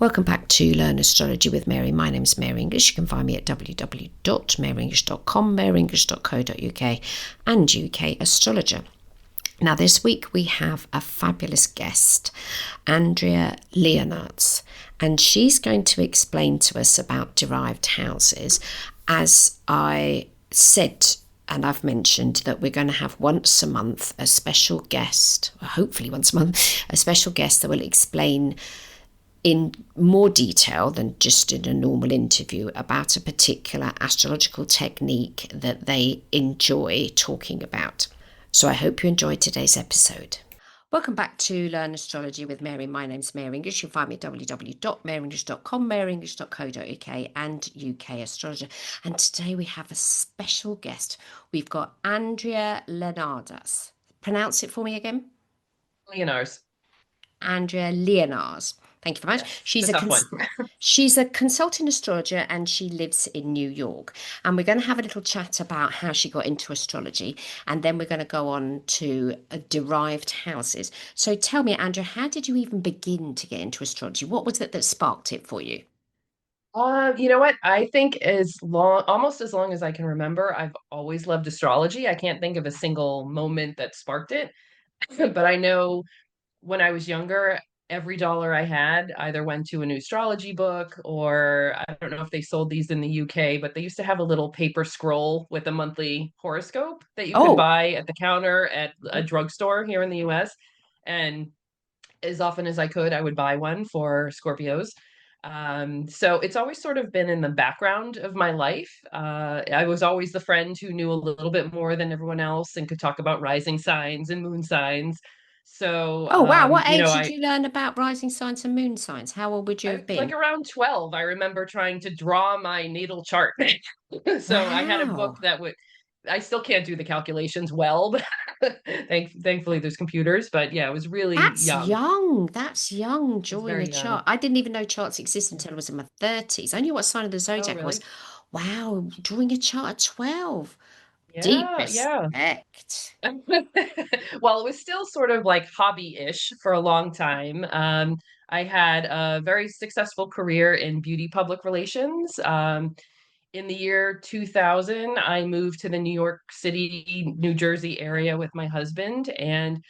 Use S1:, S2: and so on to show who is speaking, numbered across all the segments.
S1: Welcome back to Learn Astrology with Mary. My name's Mary English. You can find me at www.maryenglish.com, maryenglish.co.uk and UK Astrologer. Now this week we have a fabulous guest, Andrea Leonarz, and she's going to explain to us about derived houses. As I said, and I've mentioned that we're going to have once a month a special guest, hopefully once a month, a special guest that will explain in more detail than just in a normal interview about a particular astrological technique that they enjoy talking about. So I hope you enjoyed today's episode. Welcome back to Learn Astrology with Mary. My name's Mary English. You can find me at www.maryenglish.com, maryenglish.co.uk and UK Astrologer. And today we have a special guest. We've got Andrea Leonarz. Pronounce it for me again.
S2: Leonarz.
S1: Andrea Leonarz. Thank you very much.
S2: Yes, it's a tough one.
S1: She's a consulting astrologer and she lives in New York. And we're going to have a little chat about how she got into astrology. And then we're going to go on to derived houses. So tell me, Andrea, how did you even begin to get into astrology? What was it that sparked it for you?
S2: You know what? I think almost as long as I can remember, I've always loved astrology. I can't think of a single moment that sparked it, but I know when I was younger, every dollar I had either went to a new astrology book, or I don't know if they sold these in the UK, but they used to have a little paper scroll with a monthly horoscope that you could
S1: Oh,
S2: buy at the counter at a drugstore here in the US. And as often as I could, I would buy one for Scorpios. So it's always sort of been in the background of my life. I was always the friend who knew a little bit more than everyone else and could talk about rising signs and moon signs. So,
S1: oh, wow. What
S2: you know,
S1: age did you learn about rising signs and moon signs? How old would you
S2: I
S1: have
S2: like
S1: been?
S2: around 12, I remember trying to draw my natal chart. So I had a book
S1: Wow.
S2: that would, I still can't do the calculations well, but thankfully there's computers. But yeah, it was really
S1: That's
S2: young.
S1: young. That's young,
S2: It's
S1: drawing a
S2: very young.
S1: chart. I didn't even know charts existed until I was in my 30s. I knew what sign of the
S2: Oh,
S1: zodiac I was.
S2: really?
S1: Wow, drawing a chart at 12. Deep
S2: Yeah, yeah.
S1: respect.
S2: Well, it was still sort of like hobby-ish for a long time. I had a very successful career in beauty public relations. In the year 2000, I moved to the New York City, New Jersey area with my husband, and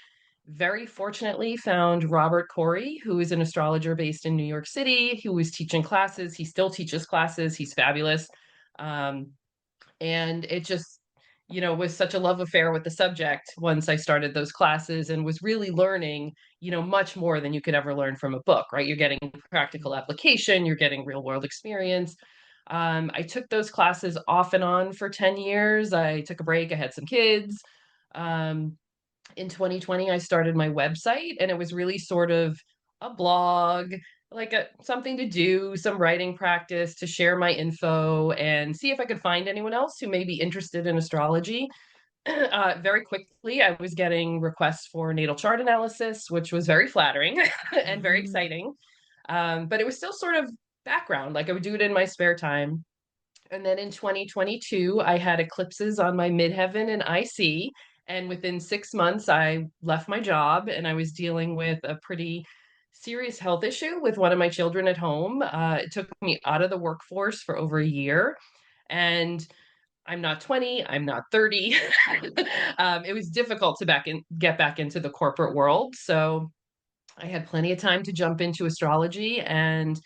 S2: very fortunately found Robert Corre, who is an astrologer based in New York City, who was teaching classes. He still teaches classes. He's fabulous. Um, and it just was such a love affair with the subject once I started those classes, and was really learning much more than you could ever learn from a book. Right, you're getting practical application, you're getting real world experience. I took those classes off and on for 10 years. I took a break, I had some kids. In 2020, I started my website, and it was really sort of a blog, like something to do, some writing practice to share my info and see if I could find anyone else who may be interested in astrology. Very quickly, I was getting requests for natal chart analysis, which was very flattering and very
S1: Mm.
S2: exciting. But it was still sort of background, like I would do it in my spare time. And then in 2022, I had eclipses on my midheaven and IC. And within 6 months, I left my job and I was dealing with a pretty serious health issue with one of my children at home. It took me out of the workforce for over a year. And I'm not 20, I'm not 30. It was difficult to get back into the corporate world. So I had plenty of time to jump into astrology and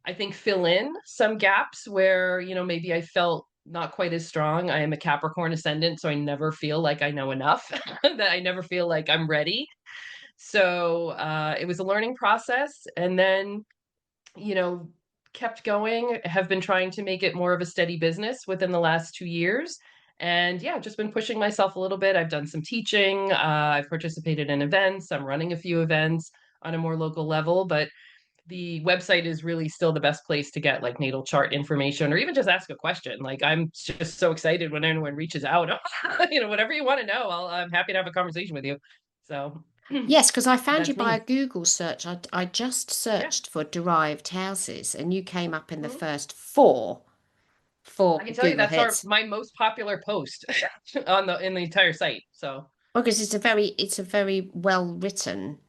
S2: I think fill in some gaps where, maybe I felt not quite as strong. I am a Capricorn ascendant, so I never feel like I know enough, that I never feel like I'm ready. So it was a learning process. And then, you know, kept going, have been trying to make it more of a steady business within the last 2 years. And yeah, just been pushing myself a little bit. I've done some teaching, I've participated in events, I'm running a few events on a more local level, but the website is really still the best place to get like natal chart information or even just ask a question. Like I'm just so excited when anyone reaches out. Whatever you want to know, I'm happy to have a conversation with you. So
S1: Yes, because I found you
S2: that's
S1: by a
S2: me.
S1: Google search. I just
S2: Yeah.
S1: searched for derived houses and you came up in the
S2: Mhm.
S1: first four
S2: I can tell you
S1: Google
S2: that's our
S1: hits.
S2: my most popular post on the in the entire site. So
S1: Well, because it's a very well written.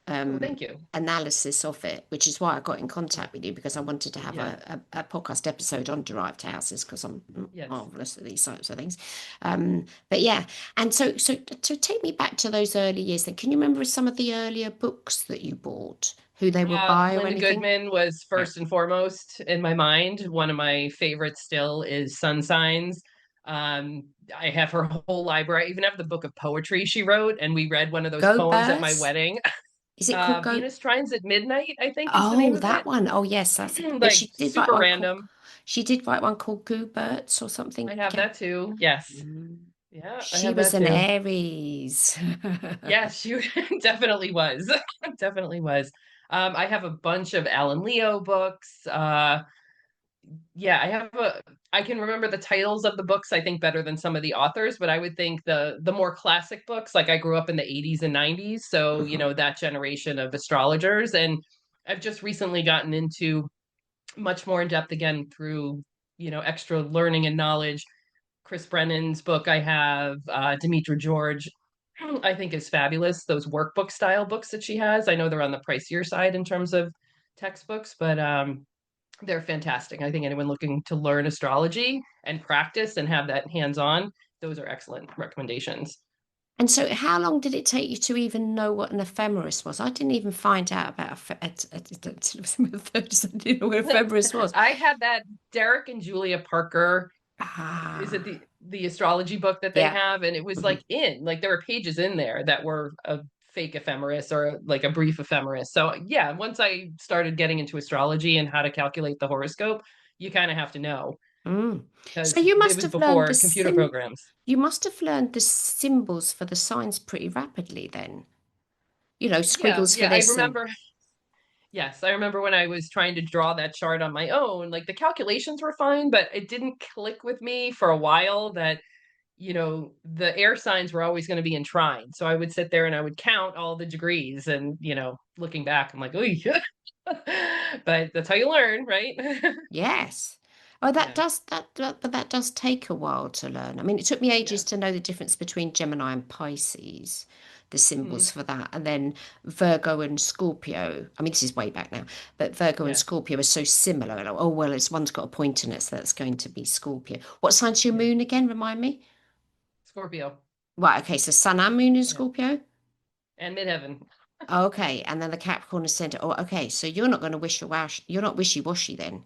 S2: Oh, thank you.
S1: analysis of it, which is why I got in
S2: Yeah.
S1: contact with you because I wanted to have
S2: Yeah.
S1: a podcast episode on derived houses because I'm
S2: Yes.
S1: marvelous at these types of things. But yeah, and so take me back to those early years. Then, can you remember some of the earlier books that you bought, who they were by or
S2: Linda
S1: anything?
S2: Goodman was
S1: Yeah.
S2: first and foremost in my mind. One of my favorites still is Sun Signs. Um, I have her whole library. I even have the book of poetry she wrote, and we read one of those
S1: Go
S2: poems at my
S1: Birds?
S2: wedding.
S1: Is it called Go?
S2: Venus Trines at Midnight, I think is the name
S1: Oh,
S2: of
S1: that
S2: it.
S1: one. Oh, yes, that's. But
S2: Like
S1: she did write
S2: super
S1: one called.
S2: random.
S1: She did write one called Goobirds or
S2: I
S1: something.
S2: have that too. Yes.
S1: Mm.
S2: Yeah, I
S1: She
S2: have
S1: was
S2: that
S1: an
S2: too.
S1: Aries.
S2: Yes, she definitely was. Definitely was. I have a bunch of Alan Leo books. Yeah, I can remember the titles of the books I think better than some of the authors, but I would think the more classic books, like I grew up in the 80s and 90s, so
S1: Mhm.
S2: that generation of astrologers, and I've just recently gotten into much more in depth again through, extra learning and knowledge. Chris Brennan's book I have, Demetra George, I think is fabulous. Those workbook style books that she has. I know they're on the pricier side in terms of textbooks, but they're fantastic. I think anyone looking to learn astrology and practice and have that hands on, those are excellent recommendations.
S1: And so, how long did it take you to even know what an ephemeris was? I didn't even find out about I didn't know what ephemeris was.
S2: I had that Derek and Julia Parker, is it
S1: Ah,
S2: the astrology book that they
S1: yeah.
S2: have? And it was
S1: Mhm.
S2: like there were pages in there that were a fake ephemeris or like a brief ephemeris. So yeah, once I started getting into astrology and how to calculate the horoscope, you kind of have to know
S1: Mm. So
S2: because
S1: you
S2: it
S1: must
S2: was
S1: have learned
S2: before computer programs.
S1: you must have learned the symbols for the signs pretty rapidly then. You know,
S2: Yeah,
S1: squiggles for
S2: yeah, I
S1: this and
S2: remember. Yes, I remember when I was trying to draw that chart on my own, like the calculations were fine, but it didn't click with me for a while that, the air signs were always going to be in trine. So I would sit there and I would count all the degrees and, looking back, I'm like, oh, yeah. But that's how you learn, right?
S1: yes. Oh, that
S2: Yeah.
S1: does but that does take a while to learn. I mean, it took me ages
S2: Yeah.
S1: to know the difference between Gemini and Pisces, the symbols
S2: Hmm.
S1: for that, and then Virgo and Scorpio. I mean, this is way back now, but Virgo and
S2: Yeah.
S1: Scorpio are so similar. Like, oh well, it's one's got a point in it, so that's going to be Scorpio. What sign's your
S2: Yeah.
S1: moon again? Remind me.
S2: Scorpio.
S1: Right, okay, so Sun and Moon in
S2: Yeah.
S1: Scorpio.
S2: And midheaven.
S1: Okay, and then the Capricorn ascendant. Oh, okay, so you're not going to wish wash. You're not wishy washy then.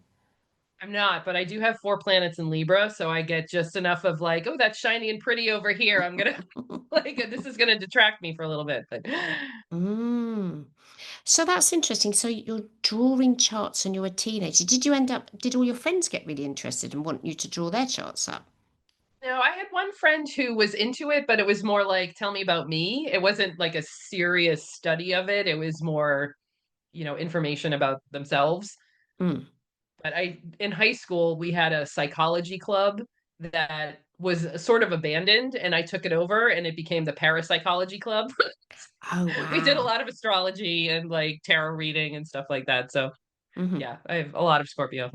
S2: I'm not, but I do have 4 planets in Libra, so I get just enough of like, oh, that's shiny and pretty over here. I'm gonna like this is gonna detract me for a little bit, but
S1: Mm. So that's interesting. So you're drawing charts and you're a teenager. Did all your friends get really interested and want you to draw their charts up?
S2: no, I had one friend who was into it, but it was more like, tell me about me. It wasn't like a serious study of it. It was more, information about themselves.
S1: Mm.
S2: But in high school, we had a psychology club that was sort of abandoned, and I took it over, and it became the parapsychology club.
S1: Oh,
S2: We did a
S1: wow.
S2: lot of astrology and like tarot reading and stuff like that. So
S1: Hmm.
S2: yeah, I have a lot of Scorpio.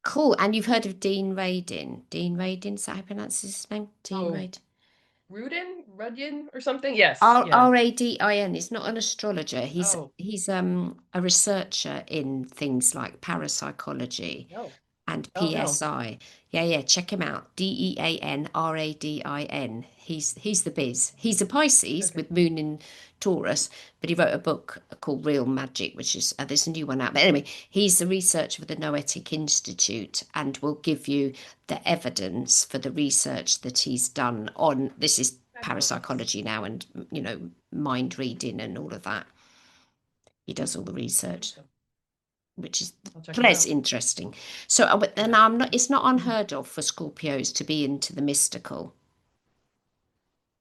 S1: Cool. And you've heard of Dean Radin? Dean Radin, is that how you pronounce his name? Dean
S2: Oh,
S1: Radin.
S2: Rudian or something? Yes, yeah.
S1: Radin. He's not an astrologer.
S2: Oh,
S1: He's a researcher in things like parapsychology
S2: no.
S1: and
S2: Oh, no.
S1: PSI. Yeah, yeah, check him out. DeanRadin. He's the biz. He's a Pisces
S2: Okay.
S1: with Moon in Taurus, but he wrote a book called Real Magic, which is there's a new one out. But anyway, he's the researcher for the Noetic Institute and will give you the evidence for the research that he's done on this is
S2: Fabulous.
S1: parapsychology now and mind reading and all of that. He does all the research,
S2: Awesome.
S1: which is
S2: I'll check him
S1: less
S2: out.
S1: interesting. So, but then
S2: Yeah.
S1: I'm not. It's not unheard of for Scorpios to be into the mystical.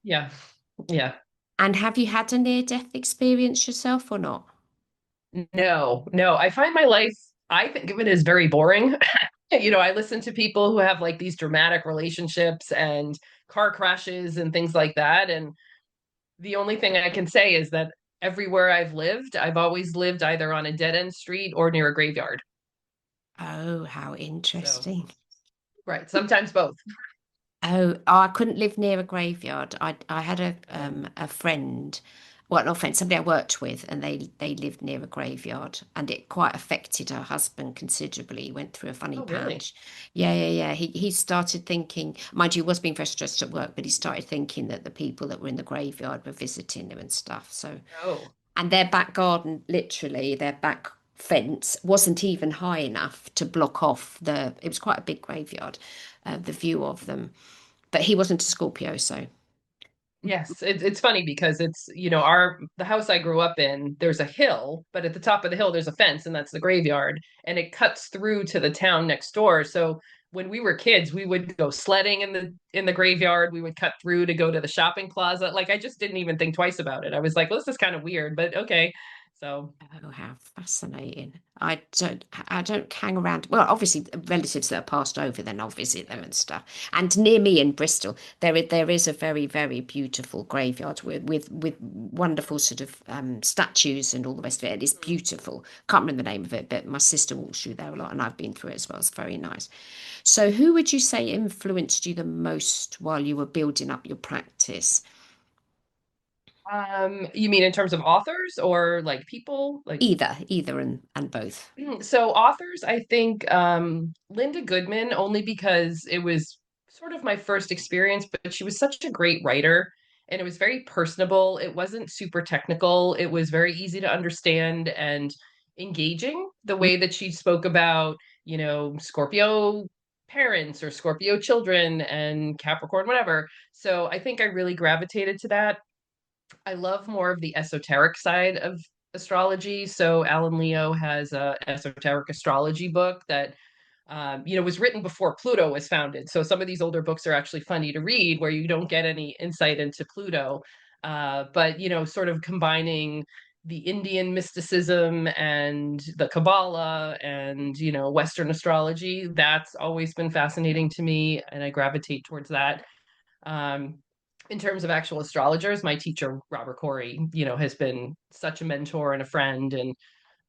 S2: Yeah. Yeah.
S1: And have you had a near-death experience yourself or not?
S2: No, no. I find my life, I think of it as very boring. I listen to people who have like these dramatic relationships and car crashes and things like that. And the only thing I can say is that everywhere I've lived, I've always lived either on a dead end street or near a graveyard.
S1: Oh, how
S2: So,
S1: interesting.
S2: right. Sometimes both.
S1: Oh, I couldn't live near a graveyard. I had
S2: Oh,
S1: a friend. well, no offense, somebody I worked with, and they lived near a graveyard, and it quite affected her husband considerably. He went through a funny
S2: Oh, really?
S1: patch. Yeah. He started thinking, mind you, he was being very stressed at work, but he started thinking that the people that were in the graveyard were visiting him and stuff. So,
S2: Oh.
S1: and their back garden, literally, their back fence wasn't even high enough to block off the. It was quite a big graveyard, the view of them. But he wasn't a Scorpio, so.
S2: Yes, it's funny because it's, our the house I grew up in, there's a hill, but at the top of the hill there's a fence and that's the graveyard and it cuts through to the town next door. So when we were kids, we would go sledding in the graveyard, we would cut through to go to the shopping plaza. Like I just didn't even think twice about it. I was like, well, this is kind of weird, but okay. So,
S1: Oh, how fascinating. I don't hang around. Well, obviously, relatives that are passed over, then I'll visit them
S2: yeah.
S1: and stuff. And near me in Bristol, there is a very, very beautiful graveyard with wonderful sort of statues and all the rest of it. It's
S2: Mhm.
S1: beautiful. Can't remember the name of it, but my sister walks through there a lot, and I've been through it as well. It's very nice. So, who would you say influenced you the most while you were building up your practice?
S2: You mean in terms of authors or like people? Like
S1: Either, and both.
S2: So authors, I think Linda Goodman, only because it was sort of my first experience, but she was such a great writer and it was very personable. It wasn't super technical. It was very easy to understand and engaging the way that she spoke about, Scorpio parents or Scorpio children and Capricorn, whatever. So I think I really gravitated to that. I love more of the esoteric side of astrology. So Alan Leo has a esoteric astrology book that was written before Pluto was founded. So some of these older books are actually funny to read where you don't get any insight into Pluto. But sort of combining the Indian mysticism and the Kabbalah and Western astrology, that's always been fascinating to me, and I gravitate towards that. Um, in terms of actual astrologers, my teacher, Robert Corey, has been such a mentor and a friend and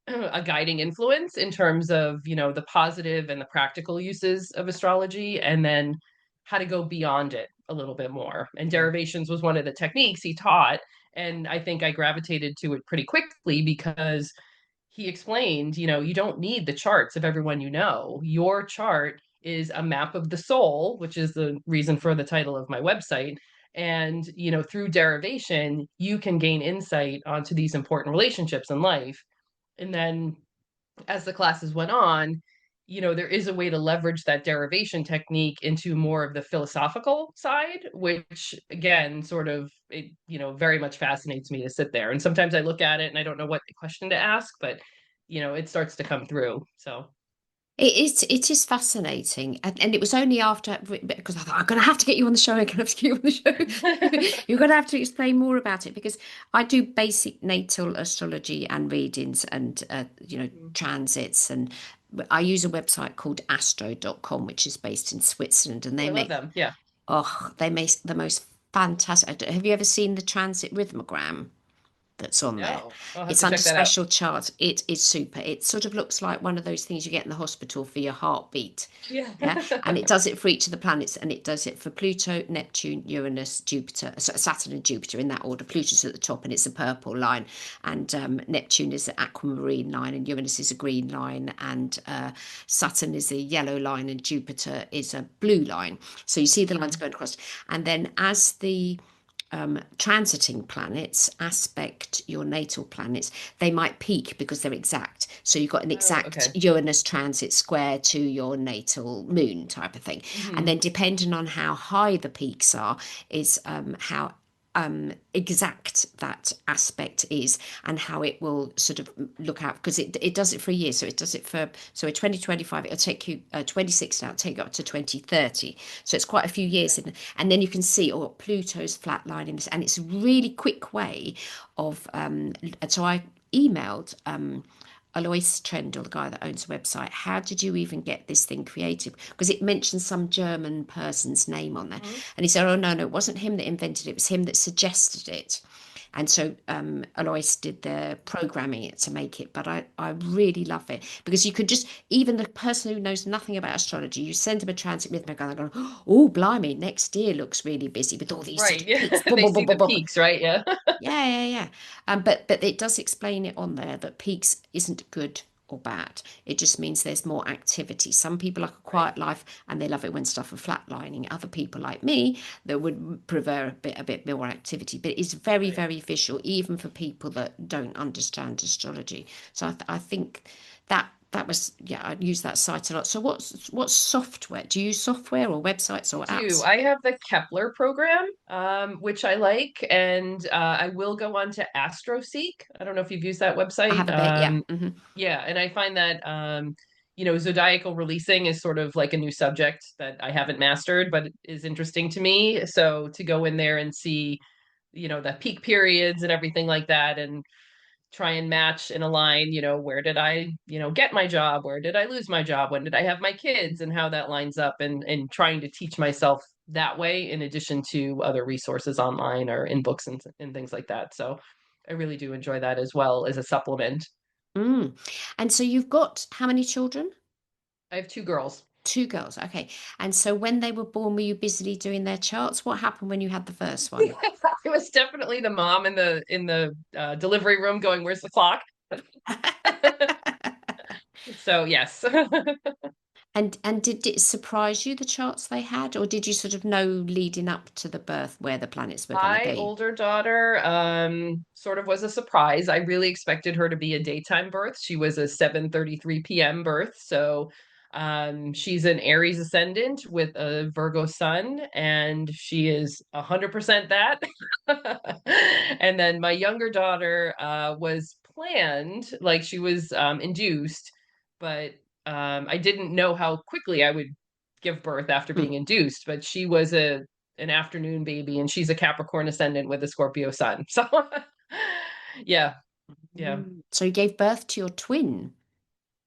S2: a guiding influence in terms of, the positive and the practical uses of astrology, and then how to go beyond it a little bit more. And derivations was one of the techniques he taught. And I think I gravitated to it pretty quickly because he explained, you don't need the charts of everyone you know. Your chart is a map of the soul, which is the reason for the title of my website. And, through derivation, you can gain insight onto these important relationships in life. And then as the classes went on, there is a way to leverage that derivation technique into more of the philosophical side, which again, sort of, it, very much fascinates me to sit there. And sometimes I look at it and I don't know what question to ask, but, it starts to come through. So,
S1: It is fascinating, and it was only after because I thought I'm going to have to get you on the show. I'm going to have to get you on the show. You're going to have to explain more about it because I do basic natal astrology and readings and transits, and I use a website called Astro.com, which is based in Switzerland, and
S2: oh,
S1: they
S2: I love
S1: make
S2: them. Yeah.
S1: the most fantastic. Have you ever seen the transit rhythmogram that's on there?
S2: No, I'll have
S1: It's
S2: to
S1: under
S2: check that out.
S1: special charts. It is super. It sort of looks like one of those things you get in the hospital for your heartbeat.
S2: Yeah.
S1: Yeah. And it does it for each of the planets, and it does it for Pluto, Neptune, Uranus, Jupiter, Saturn and Jupiter in that order. Pluto's at the top and it's a purple line, and Neptune is an aquamarine line, and Uranus is a green line, and Saturn is a yellow line, and Jupiter is a blue line. So you see the lines
S2: Mhm.
S1: going across. And then as the transiting planets aspect your natal planets, they might peak because they're exact. So you've got an
S2: Oh,
S1: exact
S2: okay.
S1: Uranus transit square to your natal moon type of thing. And
S2: Hmm.
S1: then depending on how high the peaks are, is how exact that aspect is and how it will sort of look out because it does it for a year. So it does it for, so in 2025 it'll take you 26 now, take you up to 2030. So it's quite a few years in, and then you can see Pluto's flatlining this, and it's a really quick way of so I emailed Alois Trendle, the guy that owns the website, how did you even get this thing created? Because it mentioned some German person's name on there.
S2: Hmm.
S1: And he said, oh, no, it wasn't him that invented it. It was him that suggested it. And so Alois did the programming it to make it, but I really love it because you could just, even the person who knows nothing about astrology, you send them a transit rhythmic and they're going, oh, blimey, next year looks really busy with all these sort
S2: Right.
S1: of
S2: Yeah.
S1: peaks. Bob,
S2: They
S1: bob,
S2: see
S1: bob,
S2: the
S1: bob, bob.
S2: peaks, right? Yeah.
S1: Yeah, yeah, yeah. But it does explain it on there that peaks isn't good or bad. It just means there's more activity. Some people like a
S2: Right.
S1: quiet life and they love it when stuff are flatlining. Other people like me that would prefer a bit more activity. But it's very,
S2: Right.
S1: very visual, even for people that don't understand astrology. So I think that was, yeah, I use that site a lot. So what's software? Do you use software or websites
S2: I
S1: or
S2: do.
S1: apps?
S2: I have the Kepler program, which I like, and I will go on to AstroSeek. I don't know if you've used that
S1: I have
S2: website.
S1: a bit, yeah.
S2: Yeah, and I find that zodiacal releasing is sort of like a new subject that I haven't mastered, but is interesting to me. So to go in there and see, the peak periods and everything like that, and try and match and align, where did I, get my job? Where did I lose my job? When did I have my kids and how that lines up, and trying to teach myself that way in addition to other resources online or in books and things like that. So I really do enjoy that as well as a supplement.
S1: Mm. And so you've got how many children?
S2: I have two girls.
S1: Two girls. Okay. And so when they were born, were you busily doing their charts? What happened when you had the first one?
S2: It was definitely the mom in the delivery room going, "Where's the clock?" So yes.
S1: And did it surprise you the charts they had, or did you sort of know leading up to the birth where the planets were going to
S2: My
S1: be?
S2: older daughter sort of was a surprise. I really expected her to be a daytime birth. She was a 7:33 p.m. birth. So she's an Aries ascendant with a Virgo sun, and she is 100% that. And then my younger daughter was planned, like she was induced, but I didn't know how quickly I would give birth after being
S1: Mm.
S2: induced, but she was an afternoon baby, and she's a Capricorn ascendant with a Scorpio sun. So yeah, yeah.
S1: So you gave birth to your twin,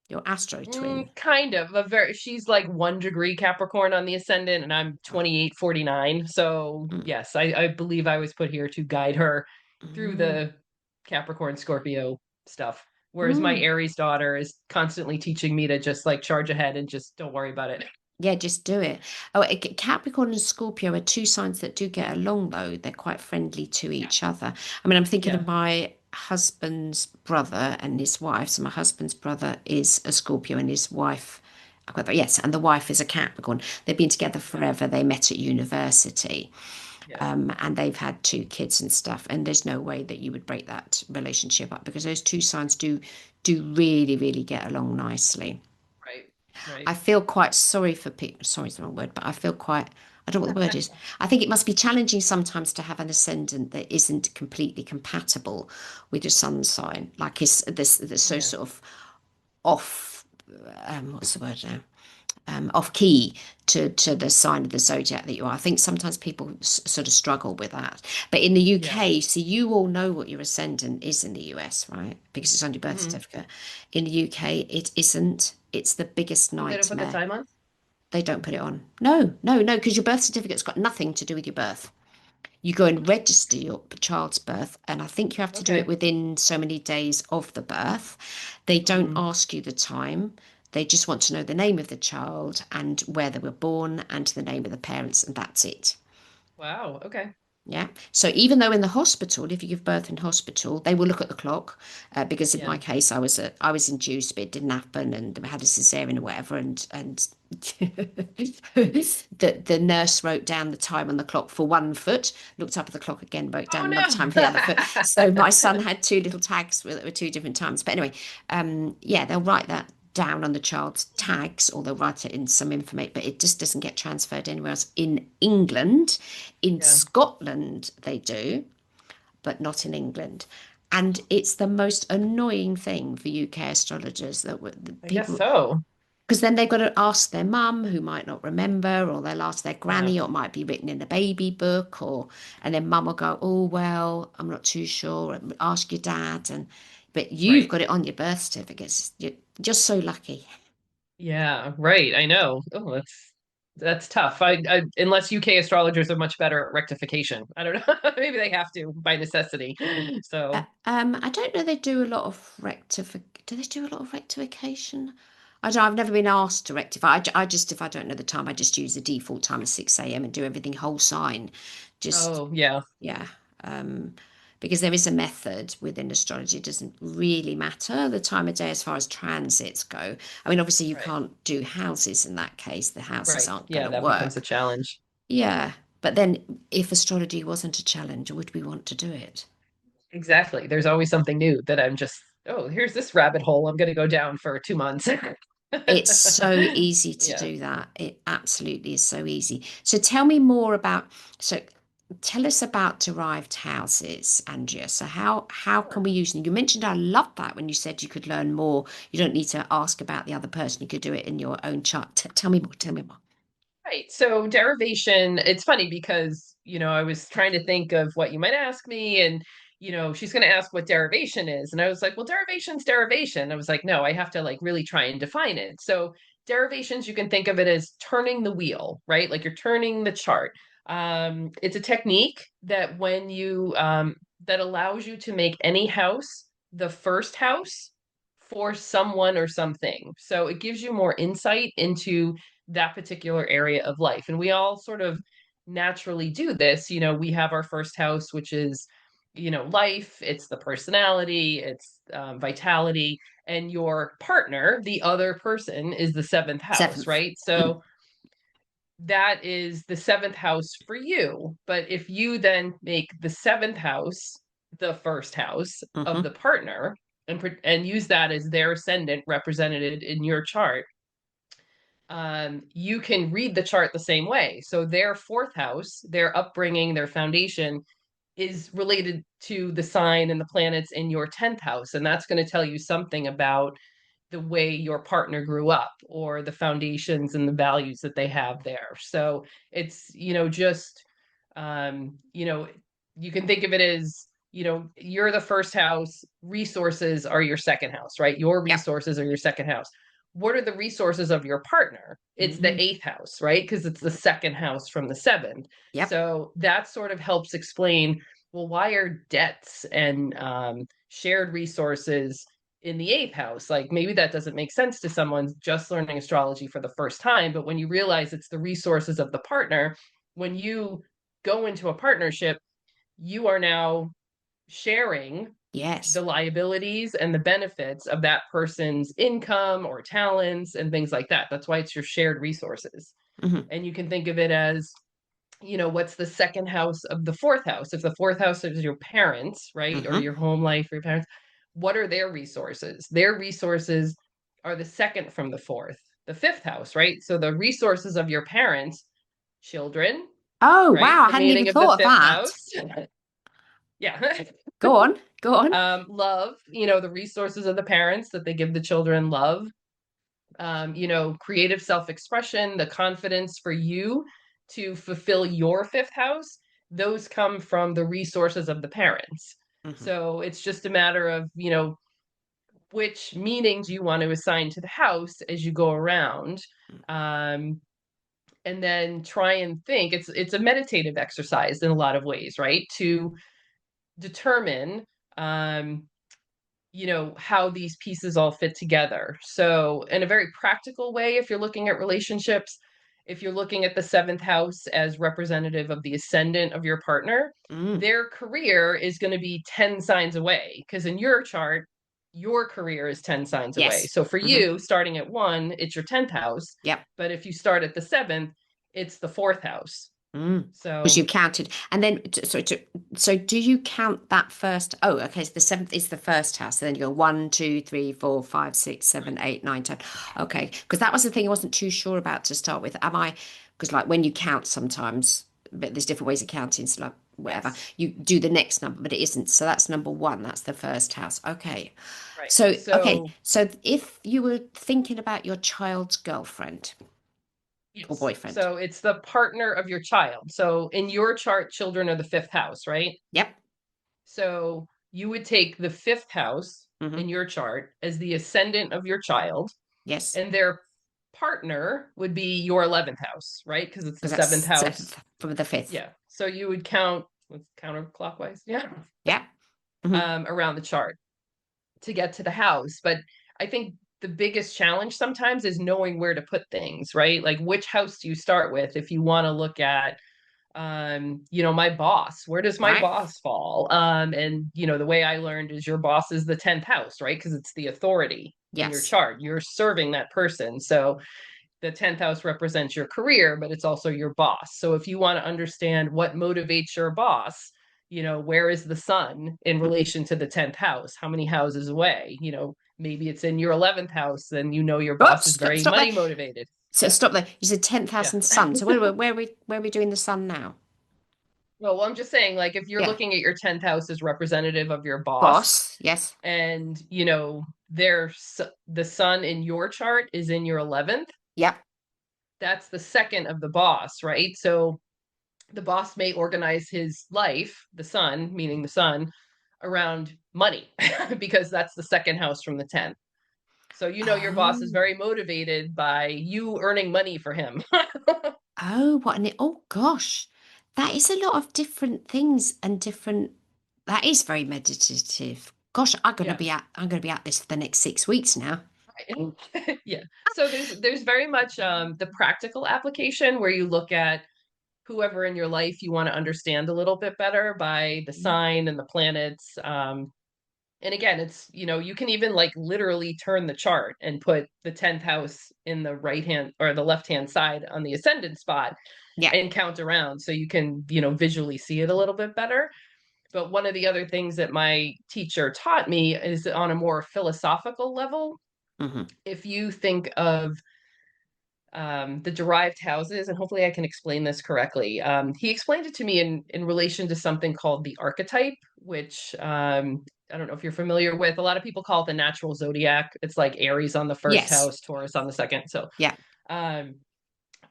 S1: your Astro twin.
S2: Kind of a very she's like 1 degree Capricorn on the ascendant, and I'm 2849. So
S1: Mm.
S2: yes, I believe I was put here to guide her through
S1: Mm.
S2: the Capricorn Scorpio stuff. Whereas my
S1: Mm.
S2: Aries daughter is constantly teaching me to just like charge ahead and just don't worry about it.
S1: Yeah, just do it. Oh, Capricorn and Scorpio are two signs that do get along, though. They're quite friendly to
S2: Yeah.
S1: each other. I mean, I'm thinking
S2: Yeah.
S1: of my husband's brother and his wife. So my husband's brother is a Scorpio and his wife, I've got that, yes, and the wife is a Capricorn. They've been together
S2: Yeah.
S1: forever. They met at university,
S2: Yeah.
S1: and they've had two kids and stuff. And there's no way that you would break that relationship up because those two signs do really, really get along nicely.
S2: Right. Right.
S1: I feel quite sorry for people. Sorry is the wrong word, but I feel quite, I don't know what the word is. I think it must be challenging sometimes to have an ascendant that isn't completely compatible with your sun sign. Like is this so
S2: Yeah.
S1: sort of off, what's the word now? Off key to the sign of the zodiac that you are. I think sometimes people sort of struggle with that. But in the
S2: Yeah.
S1: UK, so you all know what your ascendant is in the US, right? Because it's on your birth
S2: Hmm.
S1: certificate. In the UK, it isn't. It's the biggest
S2: Oh, they don't put the
S1: nightmare.
S2: time on?
S1: They don't put it on. No, no, no, because your birth certificate's got nothing to do with your birth. You go and register your child's birth, and I think you have to do it
S2: Okay.
S1: within so many days of the birth. They don't
S2: Hmm.
S1: ask you the time. They just want to know the name of the child and where they were born and the name of the parents, and that's it.
S2: Wow. Okay.
S1: Yeah. So even though in the hospital, if you give birth in hospital, they will look at the clock because in my
S2: Yeah.
S1: case, I was induced, but it didn't happen, and I had a cesarean or whatever, and the nurse wrote down the time on the clock for one foot, looked up at the clock again, wrote
S2: Oh
S1: down another time for the
S2: no.
S1: other foot. So my son had two little tags that were two different times. But anyway, yeah, they'll write that down on the child's tags or they'll write it in some information, but it just doesn't get transferred anywhere else. In England, in
S2: Yeah.
S1: Scotland, they do, but not in England. And it's the most annoying thing for UK astrologers that the
S2: I guess
S1: people,
S2: so.
S1: because then they've got to ask their mum who might not remember, or they'll ask their
S2: Yeah.
S1: granny, or it might be written in a baby book, or and then mum will go, oh well, I'm not too sure. Ask your dad, and but you've
S2: Right.
S1: got it on your birth certificates. You're just so lucky.
S2: Yeah. Right. I know. Oh, that's that's tough. Unless UK astrologers are much better at rectification. I don't know. Maybe they have to by necessity. So,
S1: I don't know. They do a lot of Do they do a lot of rectification? I don't. I've never been asked to rectify. I just, if I don't know the time, I just use the default time of 6 a.m. and do everything whole sign. Just
S2: oh yeah,
S1: yeah. Um, because there is a method within astrology. It doesn't really matter the time of day as far as transits go. I mean, obviously, you
S2: right,
S1: can't do houses in that case. The houses
S2: right.
S1: aren't going
S2: Yeah,
S1: to
S2: that becomes a
S1: work.
S2: challenge.
S1: Yeah. But then, if astrology wasn't a challenge, would we want to do it?
S2: Exactly. There's always something new that I'm just, oh, here's this rabbit hole I'm going to go down for 2 months.
S1: It's so easy to
S2: Yeah.
S1: do that. It absolutely is so easy. So tell me more about, so tell us about derived houses, Andrea. So how can
S2: Sure.
S1: we use them? You mentioned I love that when you said you could learn more. You don't need to ask about the other person. You could do it in your own chart. Tell me more. Tell me more.
S2: Right. So derivation, it's funny because, I was trying to think of what you might ask me and, she's going to ask what derivation is. And I was like, well, derivation's derivation. I was like, no, I have to like really try and define it. So derivations, you can think of it as turning the wheel, right? Like you're turning the chart. It's a technique that that allows you to make any house the first house for someone or something. So it gives you more insight into that particular area of life. And we all sort of naturally do this. We have our first house, which is, life, it's the personality, it's vitality, and your partner, the other person, is the seventh house,
S1: Seventh.
S2: right? So that is the seventh house for you. But if you then make the seventh house the first house of
S1: Mm-hmm.
S2: the partner and use that as their ascendant represented in your chart, you can read the chart the same way. So their fourth house, their upbringing, their foundation is related to the sign and the planets in your 10th house. And that's going to tell you something about the way your partner grew up or the foundations and the values that they have there. So it's, just, you can think of it as, you're the first house, resources are your second house, right? Your
S1: Yep.
S2: resources are your second house. What are the resources of your partner? It's
S1: Mm-hmm.
S2: the eighth house, right? Because it's the second house from the seventh.
S1: Yep.
S2: So that sort of helps explain, well, why are debts and shared resources in the eighth house? Like maybe that doesn't make sense to someone just learning astrology for the first time, but when you realize it's the resources of the partner, when you go into a partnership, you are now sharing the
S1: Yes.
S2: liabilities and the benefits of that person's income or talents and things like that. That's why it's your shared resources.
S1: Mm-hmm.
S2: And you can think of it as, what's the second house of the fourth house? If the fourth house is your parents, right, or
S1: Mm-hmm.
S2: your home life, or your parents, what are their resources? Their resources are the second from the fourth, the fifth house, right? So the resources of your parents, children,
S1: Oh,
S2: right?
S1: wow. I
S2: The
S1: hadn't even
S2: meaning of the
S1: thought of
S2: fifth
S1: that.
S2: house. Yeah.
S1: Go on. Go on.
S2: Love, the resources of the parents that they give the children love, creative self-expression, the confidence for you to fulfill your fifth house, those come from the resources of the parents.
S1: Mm-hmm.
S2: So it's just a matter of, which meanings you want to assign to the house as you go around. Um, and then try and think. It's a meditative exercise in a lot of ways, right? To determine how these pieces all fit together. So in a very practical way, if you're looking at relationships, if you're looking at the seventh house as representative of the ascendant of your partner,
S1: Mm.
S2: their career is going to be 10 signs away, because in your chart your career is 10 signs away.
S1: Yes.
S2: So for
S1: Mm-hmm.
S2: you, starting at 1, it's your 10th house,
S1: Yep.
S2: but if you start at the 7th, it's the 4th house.
S1: Because
S2: So
S1: you've counted, and then so do you count that first? Oh, okay. So the seventh is the first house. So then you go 1, 2, 3, 4, 5, 6,
S2: right.
S1: 7, 8, 9, 10. Okay, because that was the thing I wasn't too sure about to start with. Am I? Because like when you count, sometimes, but there's different ways of counting. So like whatever
S2: Yes.
S1: you do the next number, but it isn't. So that's number one. That's the first house. Okay.
S2: Right.
S1: So okay.
S2: So
S1: So if you were thinking about your child's girlfriend or
S2: yes.
S1: boyfriend,
S2: So it's the partner of your child. So in your chart, children are the fifth house, right?
S1: yep.
S2: So you would take the fifth house
S1: Mm-hmm.
S2: in your chart as the ascendant of your child,
S1: Yes.
S2: and their partner would be your 11th house, right? Because it's the
S1: Because that's
S2: seventh house.
S1: seventh from the fifth.
S2: Yeah. So you would count counterclockwise, yeah,
S1: Yeah. Hmm.
S2: around the chart to get to the house. But I think the biggest challenge sometimes is knowing where to put things, right? Like which house do you start with if you want to look at my boss, where does my
S1: Right.
S2: boss fall? And the way I learned is your boss is the 10th house, right? Because it's the authority in your
S1: Yes.
S2: chart. You're serving that person. So the 10th house represents your career, but it's also your boss. So if you want to understand what motivates your boss, where is the sun in relation to the 10th house? How many houses away? Maybe it's in your 11th house, then your boss
S1: Oops.
S2: is very
S1: Stop there.
S2: money motivated.
S1: So
S2: Yeah.
S1: stop there. You said 10th house
S2: Yeah.
S1: and sun. So where are we doing the sun now?
S2: Well, I'm just saying, like, if you're
S1: Yeah.
S2: looking at your 10th house as representative of your boss,
S1: Boss. Yes.
S2: and the sun in your chart is in your 11th,
S1: Yep.
S2: that's the second of the boss, right? So the boss may organize his life, the sun, meaning the sun, around money because that's the second house from the 10th. So your boss is
S1: Oh.
S2: very motivated by you earning money for him.
S1: Oh, oh gosh. That is a lot of different things and different. That is very meditative. Gosh,
S2: Yeah.
S1: I'm gonna be at this for the next 6 weeks now.
S2: Yeah. So there's very much the practical application where you look at whoever in your life you want to understand a little bit better by the
S1: Mm.
S2: sign and the planets. And again, it's, you can even like literally turn the chart and put the 10th house in the right hand or the left hand side on the ascendant spot
S1: Yeah.
S2: and count around so you can, visually see it a little bit better. But one of the other things that my teacher taught me is on a more philosophical level.
S1: Hmm.
S2: If you think of the derived houses, and hopefully I can explain this correctly. He explained it to me in relation to something called the archetype, which I don't know if you're familiar with. A lot of people call it the natural zodiac. It's like Aries on the first
S1: Yes.
S2: house, Taurus on the second. So,
S1: Yeah.
S2: um,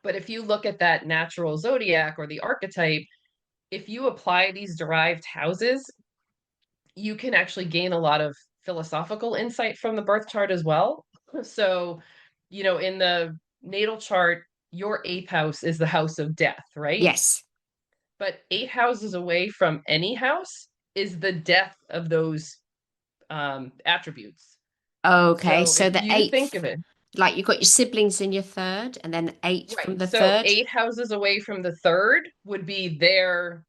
S2: but if you look at that natural zodiac or the archetype, if you apply these derived houses, you can actually gain a lot of philosophical insight from the birth chart as well. So, in the natal chart, your eighth house is the house of death, right?
S1: Yes.
S2: But 8 houses away from any house is the death of those attributes.
S1: Okay.
S2: So
S1: So
S2: if
S1: the
S2: you think
S1: eighth,
S2: of it,
S1: like you've got your siblings in your third, and then eight from
S2: right?
S1: the
S2: So
S1: third.
S2: 8 houses away from the third would be their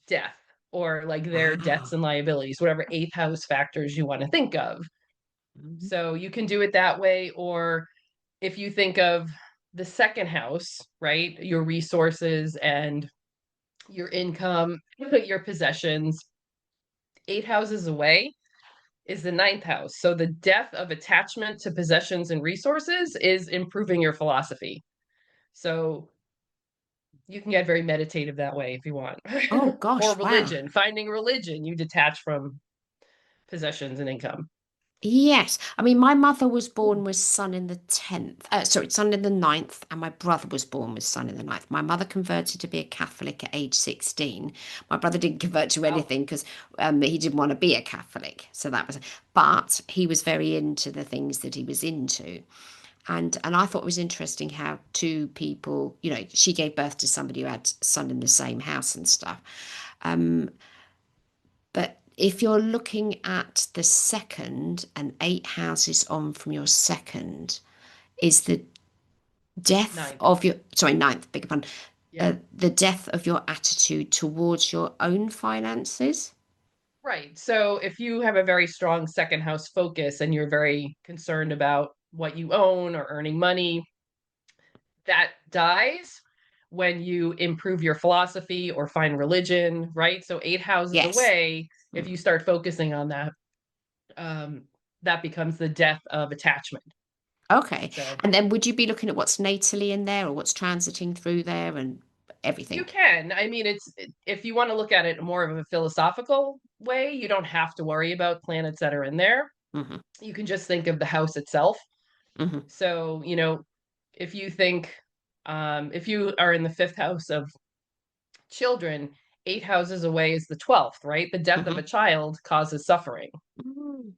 S2: death or like their debts
S1: Wow.
S2: and liabilities, whatever eighth house factors you want to think of.
S1: Mhm.
S2: So you can do it that way. Or if you think of the second house, right? Your resources and your income, your possessions, 8 houses away is the ninth house. So the death of attachment to possessions and resources is improving your philosophy. So you can get very meditative that way if you want.
S1: Oh
S2: Or
S1: gosh, wow.
S2: religion, finding religion, you detach from possessions and income.
S1: Yes. I mean, my mother was born with sun in the 10th. Sorry, sun in the ninth, and my brother was born with sun in the ninth. My mother converted to be a Catholic at age 16. My brother didn't convert to
S2: Wow.
S1: anything because he didn't want to be a Catholic. So that was, but he was very into the things that he was into. And I thought it was interesting how two people, she gave birth to somebody who had sun in the same house and stuff. Um, but if you're looking at the second and 8 houses on from your second, is the death
S2: Ninth.
S1: of your, sorry, ninth, beg your pardon,
S2: Yeah.
S1: the death of your attitude towards your own finances?
S2: Right. So if you have a very strong second house focus and you're very concerned about what you own or earning money, that dies when you improve your philosophy or find religion, right? So 8 houses
S1: Yes.
S2: away, if
S1: Mm.
S2: you start focusing on that, um, that becomes the death of attachment.
S1: Okay.
S2: So
S1: And then would you be looking at what's natally in there or what's transiting through there and
S2: you
S1: everything?
S2: can. I mean, if you want to look at it more of a philosophical way, you don't have to worry about planets that are in there.
S1: Hmm.
S2: You can just think of the house itself.
S1: Hmm.
S2: So, if you think, if you are in the fifth house of children, 8 houses away is the 12th, right? The death of a
S1: Hmm.
S2: child causes suffering.
S1: Mm.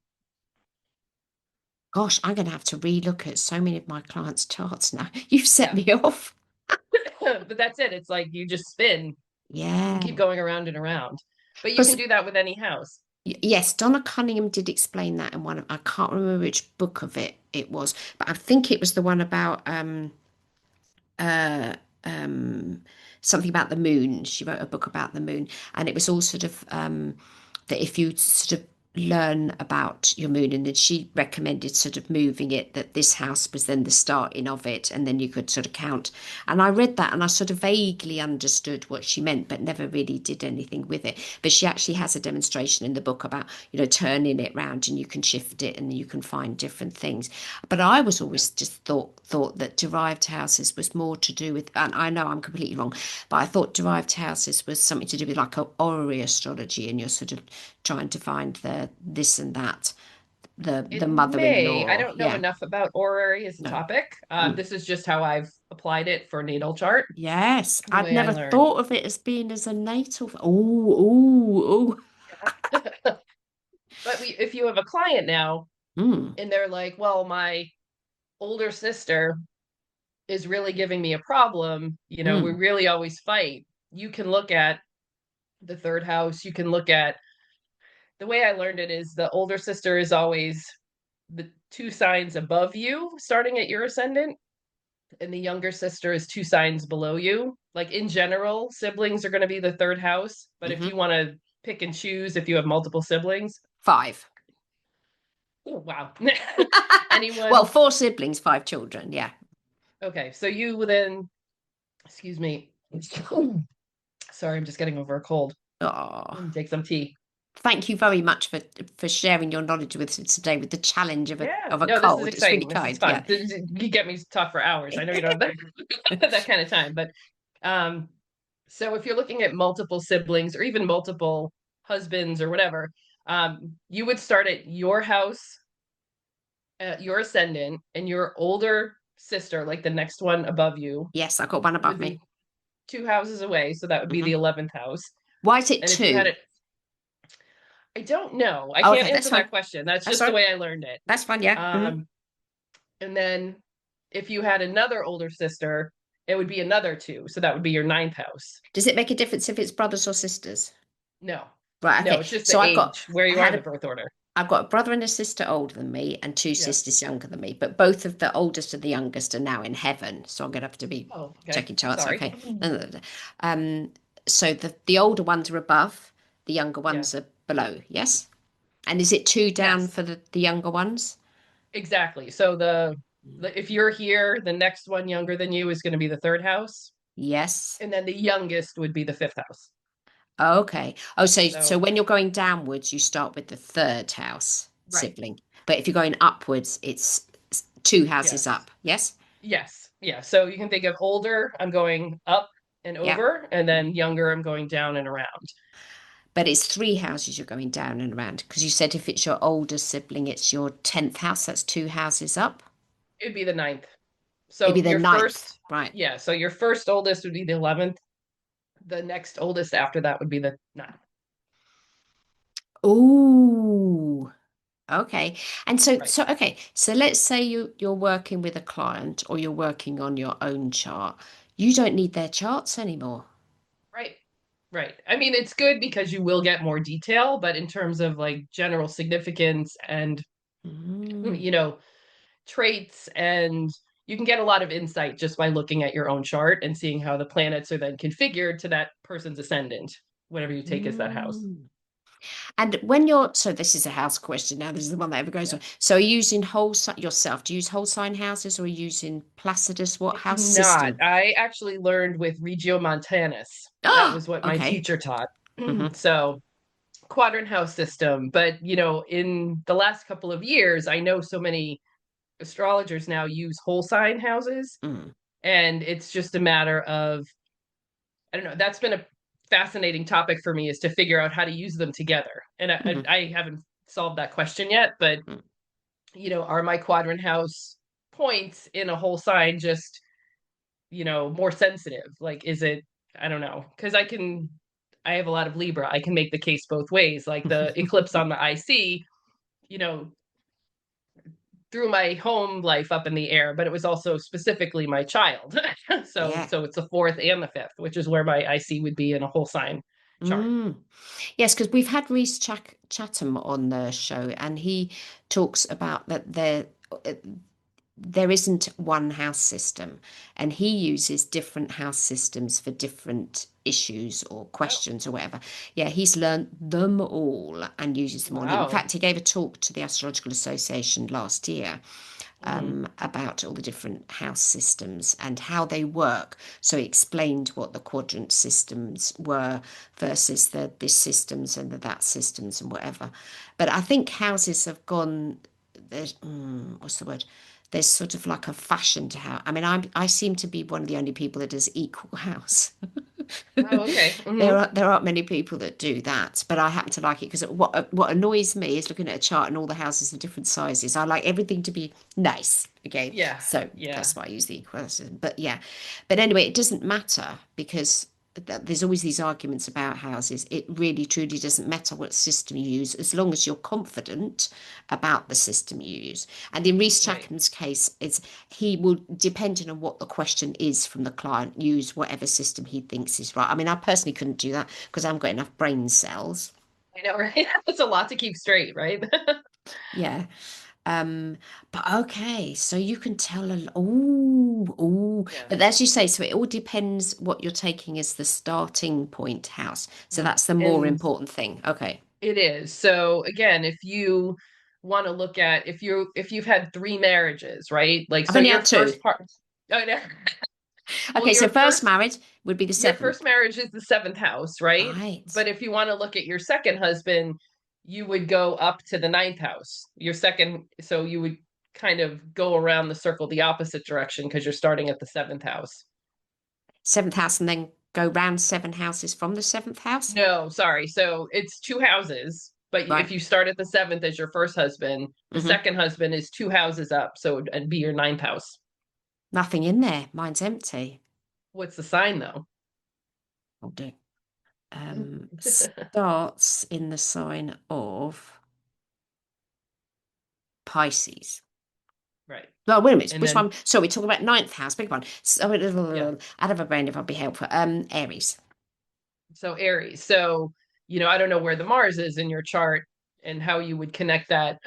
S1: Gosh, I'm going to have to relook at so many of my clients' charts now. You've set
S2: Yeah.
S1: me off.
S2: But that's it. It's like you just spin,
S1: Yeah.
S2: keep going around and around. But you can
S1: Because
S2: do that with any house.
S1: yes, Donna Cunningham did explain that in one of, I can't remember which book of it was, but I think it was the one about uh something about the moon. She wrote a book about the moon, and it was all sort of that if you sort of learn about your moon, and then she recommended sort of moving it, that this house was then the starting of it, and then you could sort of count. And I read that and I sort of vaguely understood what she meant, but never really did anything with it. But she actually has a demonstration in the book about, turning it round, and you can shift it and you can find different things. But I was always just thought that derived houses was more to do with, and I know I'm completely wrong, but I thought derived houses was something to do with like a orrery astrology, and you're sort of trying to find the this and that, the
S2: It may. I
S1: mother-in-law.
S2: don't know
S1: Yeah.
S2: enough about orrery as a
S1: No.
S2: topic.
S1: Mm.
S2: This is just how I've applied it for natal chart,
S1: Yes,
S2: the
S1: I'd
S2: way I
S1: never
S2: learned.
S1: thought of it as being as a natal. Oh,
S2: But if you have a client now
S1: oh. Mm,
S2: and they're like, well, my older sister is really giving me a problem, we
S1: mm,
S2: really always fight. You can look at the third house. You can look at the way I learned it is the older sister is always the two signs above you, starting at your ascendant, and the younger sister is two signs below you. Like in general, siblings are going to be the third house. But if
S1: hmm.
S2: you want to pick and choose, if you have multiple siblings,
S1: Five.
S2: oh, wow.
S1: Well,
S2: Anyone?
S1: four siblings, five children. Yeah.
S2: Okay. So you then, excuse me. Sorry, I'm just getting over a cold.
S1: Oh.
S2: Take some tea.
S1: Thank you very much for sharing your knowledge with us today with the challenge of a
S2: Yeah.
S1: of a
S2: No, this is
S1: cold. It's really
S2: exciting. This is
S1: kind. Yeah.
S2: fun. You get me to talk for hours. I know you don't have that kind of time, but um, so if you're looking at multiple siblings or even multiple husbands or whatever, you would start at your house, your ascendant, and your older sister, like the next one above you,
S1: Yes, I got one above
S2: would
S1: me.
S2: be two houses away. So that would be the
S1: Hmm.
S2: 11th house.
S1: Why is it
S2: And if you had
S1: two?
S2: it, I don't know. I
S1: Oh,
S2: can't
S1: okay, that's
S2: answer
S1: fine.
S2: that question. That's
S1: That's
S2: just the
S1: fine.
S2: way I learned it.
S1: That's fine. Yeah. Hmm.
S2: Um, and then if you had another older sister, it would be another two. So that would be your ninth house.
S1: Does it make a difference if it's brothers or sisters?
S2: No,
S1: Right.
S2: no,
S1: Okay.
S2: it's just
S1: So
S2: the age where
S1: I
S2: you are in
S1: had
S2: the
S1: a
S2: birth order.
S1: I've got a brother and a sister older than me, and two
S2: Yeah.
S1: sisters younger than me. But both of the oldest and the youngest are now in heaven. So I'm gonna have to be
S2: Oh, okay.
S1: checking charts.
S2: Sorry.
S1: Okay. Um. So the older ones are above, the younger
S2: Yeah.
S1: ones are below. Yes. And is it two down
S2: Yes,
S1: for the younger ones?
S2: exactly. So if you're here, the next one younger than you is going to be the third house,
S1: Yes.
S2: and then the youngest would be the fifth house.
S1: Okay. Oh, so
S2: So,
S1: when you're going downwards, you start with the third house
S2: right.
S1: sibling. But if you're going upwards, it's two houses
S2: Yes.
S1: up. Yes?
S2: Yes. Yeah. So you can think of older, I'm going up and
S1: Yeah.
S2: over, and
S1: Mhm.
S2: then younger, I'm going down and around.
S1: But it's three houses you're going down and around because you said if it's your older sibling, it's your 10th house. That's two houses up.
S2: It'd be the ninth.
S1: It'd be
S2: So
S1: the
S2: your
S1: ninth.
S2: first,
S1: Right.
S2: yeah. So your first oldest would be the 11th. The next oldest after that would be the ninth.
S1: Ooh. Okay. And
S2: Right.
S1: okay. So let's say you're working with a client or you're working on your own chart. You don't need their charts anymore.
S2: Right. Right. I mean, it's good because you will get more detail, but in terms of like general significance and,
S1: Mm.
S2: you know, traits, and you can get a lot of insight just by looking at your own chart and seeing how the planets are then configured to that person's ascendant, whatever you take as that house.
S1: Mm. And when you're, so this is a house question now, this is the one that ever goes
S2: Yeah.
S1: on. So are you using whole sign yourself? Do you use whole sign houses or are you using Placidus? What
S2: I do
S1: house
S2: not.
S1: system?
S2: I actually learned with Regio Montanus. That
S1: Ah,
S2: was what my
S1: okay.
S2: teacher taught.
S1: Hmm.
S2: So, quadrant house system. But, in the last couple of years, I know so many astrologers now use whole sign houses.
S1: Mm.
S2: And it's just a matter of, I don't know, that's been a fascinating topic for me, is to figure out how to use them together. And
S1: Hmm.
S2: I haven't solved that question yet, but, are my quadrant house points in a whole sign just, more sensitive? Like, is it, I don't know, because I have a lot of Libra. I can make the case both ways. Like the eclipse on the IC, you know, threw my home life up in the air, but it was also specifically my child. So
S1: Yeah.
S2: it's the fourth and the fifth, which is where my IC would be in a whole sign chart.
S1: Mm. Yes, because we've had Reese Chatham on the show, and he talks about that there isn't one house system, and he uses different house systems for different issues or
S2: Oh,
S1: questions or whatever. Yeah, he's learned them all and uses them all. In
S2: wow.
S1: fact, he gave a talk to the Astrological Association last year
S2: Hmm.
S1: about all the different house systems and how they work. So he explained what the quadrant systems were versus the this systems and the that systems and whatever. But I think houses have gone. There's what's the word? There's sort of like a fashion to how. I mean, I seem to be one of the only people that does equal house.
S2: Oh, okay.
S1: There
S2: Hmm.
S1: aren't many people that do that, but I happen to like it because what annoys me is looking at a chart and all the houses are different sizes. I like everything to be nice. Okay,
S2: Yeah.
S1: so
S2: Yeah.
S1: that's why I use the equalism. But yeah, but anyway, it doesn't matter because there's always these arguments about houses. It really truly doesn't matter what system you use as long as you're confident about the system you use. And in Reese
S2: Right.
S1: Chapman's case, it's he will, depending on what the question is from the client, use whatever system he thinks is right. I mean, I personally couldn't do that because I haven't got enough brain cells.
S2: I know, right? That's a lot to keep straight, right?
S1: Yeah. Um, but okay, so you can tell a oh,
S2: Yeah.
S1: but as you say, so it all depends what you're taking as the starting point house. So
S2: Mhm.
S1: that's the more
S2: And
S1: important thing. Okay.
S2: it is. So again, if you want to look at if you've had three marriages, right? Like
S1: I've
S2: so
S1: only
S2: your
S1: had two.
S2: first part oh, no. Well,
S1: Okay, so first marriage would be the
S2: your first
S1: seventh.
S2: marriage is the seventh house, right?
S1: Right.
S2: But if you want to look at your second husband, you would go up to the ninth house. Your second, so you would kind of go around the circle the opposite direction because you're starting at the seventh house.
S1: Seventh house and then go round seven houses from the seventh house.
S2: No, sorry. So it's two houses, but
S1: Right.
S2: if you start at the seventh as your first husband, the
S1: Mm-hmm.
S2: second husband is two houses up, so it'd be your ninth house.
S1: Nothing in there. Mine's empty.
S2: What's the sign though?
S1: Oh dear. Starts in the sign of Pisces.
S2: Right.
S1: No, wait a minute.
S2: And
S1: Which
S2: then
S1: one? So we're talking about ninth house. Big one. So
S2: yeah.
S1: out of a brain if I'll be helpful. Aries.
S2: So Aries. So, I don't know where the Mars is in your chart and how you would connect that.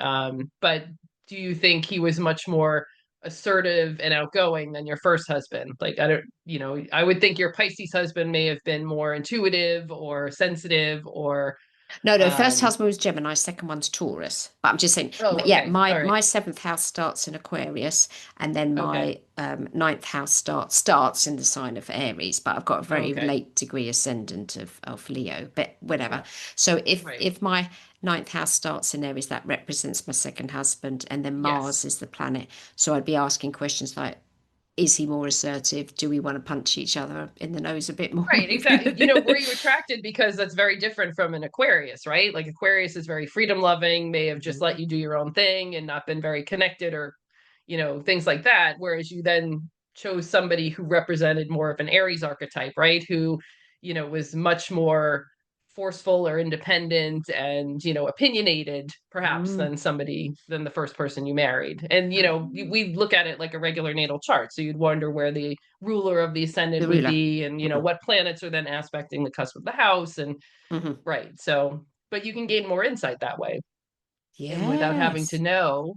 S2: But do you think he was much more assertive and outgoing than your first husband? Like, I don't, I would think your Pisces husband may have been more intuitive or sensitive or,
S1: No, no. First
S2: um,
S1: husband was Gemini. Second one's Taurus. But I'm just saying.
S2: oh,
S1: Yeah,
S2: okay.
S1: my
S2: All right.
S1: my seventh house starts in Aquarius, and then
S2: Okay.
S1: my ninth house starts in the sign of Aries. But I've got a very
S2: Okay.
S1: late degree ascendant of Leo. But whatever.
S2: Yeah.
S1: So
S2: Right.
S1: if my ninth house starts in Aries, that represents my second husband, and then Mars
S2: Yes.
S1: is the planet. So I'd be asking questions like, is he more assertive? Do we want to punch each other in the nose a bit more?
S2: Right, exactly. Were you attracted because that's very different from an Aquarius, right? Like Aquarius is very freedom loving, may have just let you do your own thing and not been very connected or, things like that. Whereas you then chose somebody who represented more of an Aries archetype, right? Who, was much more forceful or independent and, opinionated perhaps
S1: Mm.
S2: than the first person you married. And, we look at it like a regular natal chart. So you'd wonder where the ruler of the
S1: The
S2: ascendant would
S1: ruler.
S2: be and
S1: Mhm.
S2: what planets are then aspecting the cusp of the house and
S1: Mhm.
S2: right. So but you can gain more insight that way and without having to
S1: Yes.
S2: know.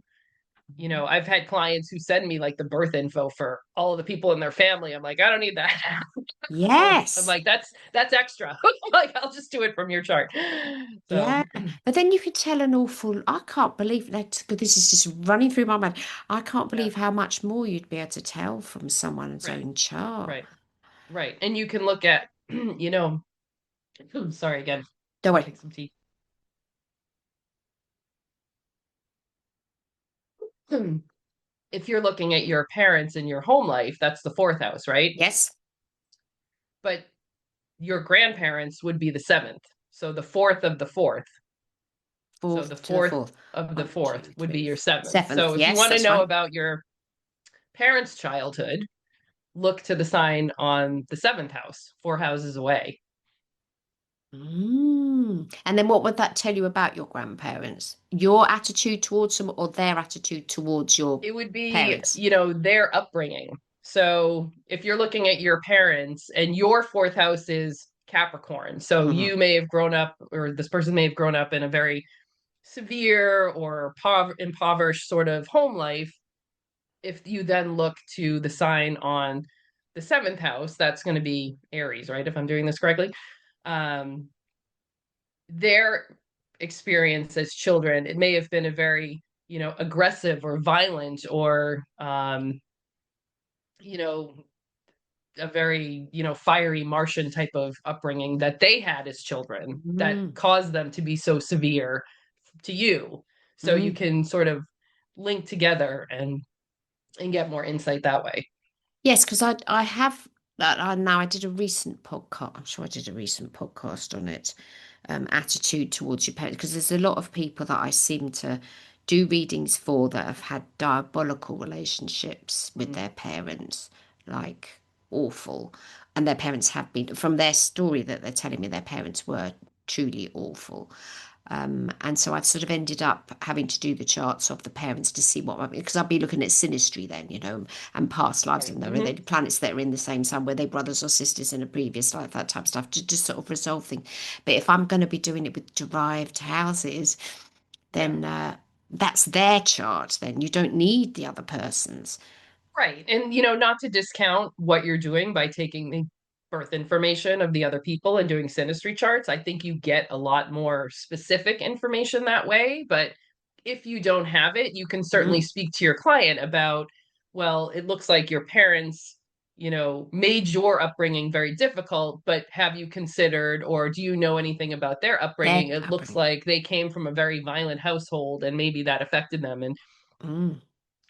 S2: I've had clients who send me like the birth info for all of the people in their family. I'm like, I don't need that. I'm
S1: Yes.
S2: like, that's extra. Like, I'll just do it from your chart.
S1: Yeah.
S2: So
S1: But then you could tell an awful, I can't believe that, this is just running through my mind. I can't
S2: yeah.
S1: believe how much more you'd be able to tell from someone's
S2: Right.
S1: own chart.
S2: Right. Right. And you can look at, sorry again.
S1: Don't
S2: Let me
S1: worry.
S2: take some tea. If you're looking at your parents in your home life, that's the fourth house, right?
S1: Yes.
S2: But your grandparents would be the seventh. So the fourth of the fourth. So the
S1: Fourth to the
S2: fourth
S1: fourth.
S2: of the
S1: One,
S2: fourth
S1: two,
S2: would be
S1: three,
S2: your
S1: four.
S2: seventh.
S1: Seventh.
S2: So if you
S1: Yes,
S2: want to
S1: that's
S2: know
S1: right.
S2: about your parents' childhood, look to the sign on the seventh house, four houses away.
S1: And then what would that tell you about your grandparents? Your attitude towards them or their attitude towards your
S2: It would be,
S1: parents?
S2: their upbringing. So if you're looking at your parents and your fourth house is Capricorn, so
S1: Hmm.
S2: you may have grown up, or this person may have grown up in a very severe or impoverished sort of home life. If you then look to the sign on the seventh house, that's going to be Aries, right? If I'm doing this correctly. Um, their experience as children, it may have been a very, aggressive or violent or, you know, a very, fiery Martian type of upbringing that they had as children that
S1: Mm.
S2: caused them to be so severe to you. So you
S1: Mm.
S2: can sort of link together and get more insight that way.
S1: Yes, because I have that. Now I did a recent podcast. I'm sure I did a recent podcast on it. Attitude towards your parents, because there's a lot of people that I seem to do readings for that have had diabolical relationships with
S2: Mm.
S1: their parents, like awful, and their parents have been, from their story that they're telling me, their parents were truly awful. And so I've sort of ended up having to do the charts of the parents to see what, because I'll be looking at synastry then, and past lives,
S2: Right.
S1: and there are
S2: Mm-hmm.
S1: the planets that are in the same sign, were they brothers or sisters in a previous life, that type of stuff, to just sort of resolve things. But if I'm going to be doing it with derived houses,
S2: Yeah.
S1: then that's their chart. Then you don't need the other person's.
S2: Right. And, not to discount what you're doing by taking the birth information of the other people and doing synastry charts. I think you get a lot more specific information that way. But if you don't have it, you can certainly
S1: Mm,
S2: speak to your client about, well, it looks like your parents, made your upbringing very difficult, but have you considered or do you know anything about their
S1: their
S2: upbringing? It looks
S1: upbringing.
S2: like they came from a very violent household and maybe that affected them. And
S1: Mm,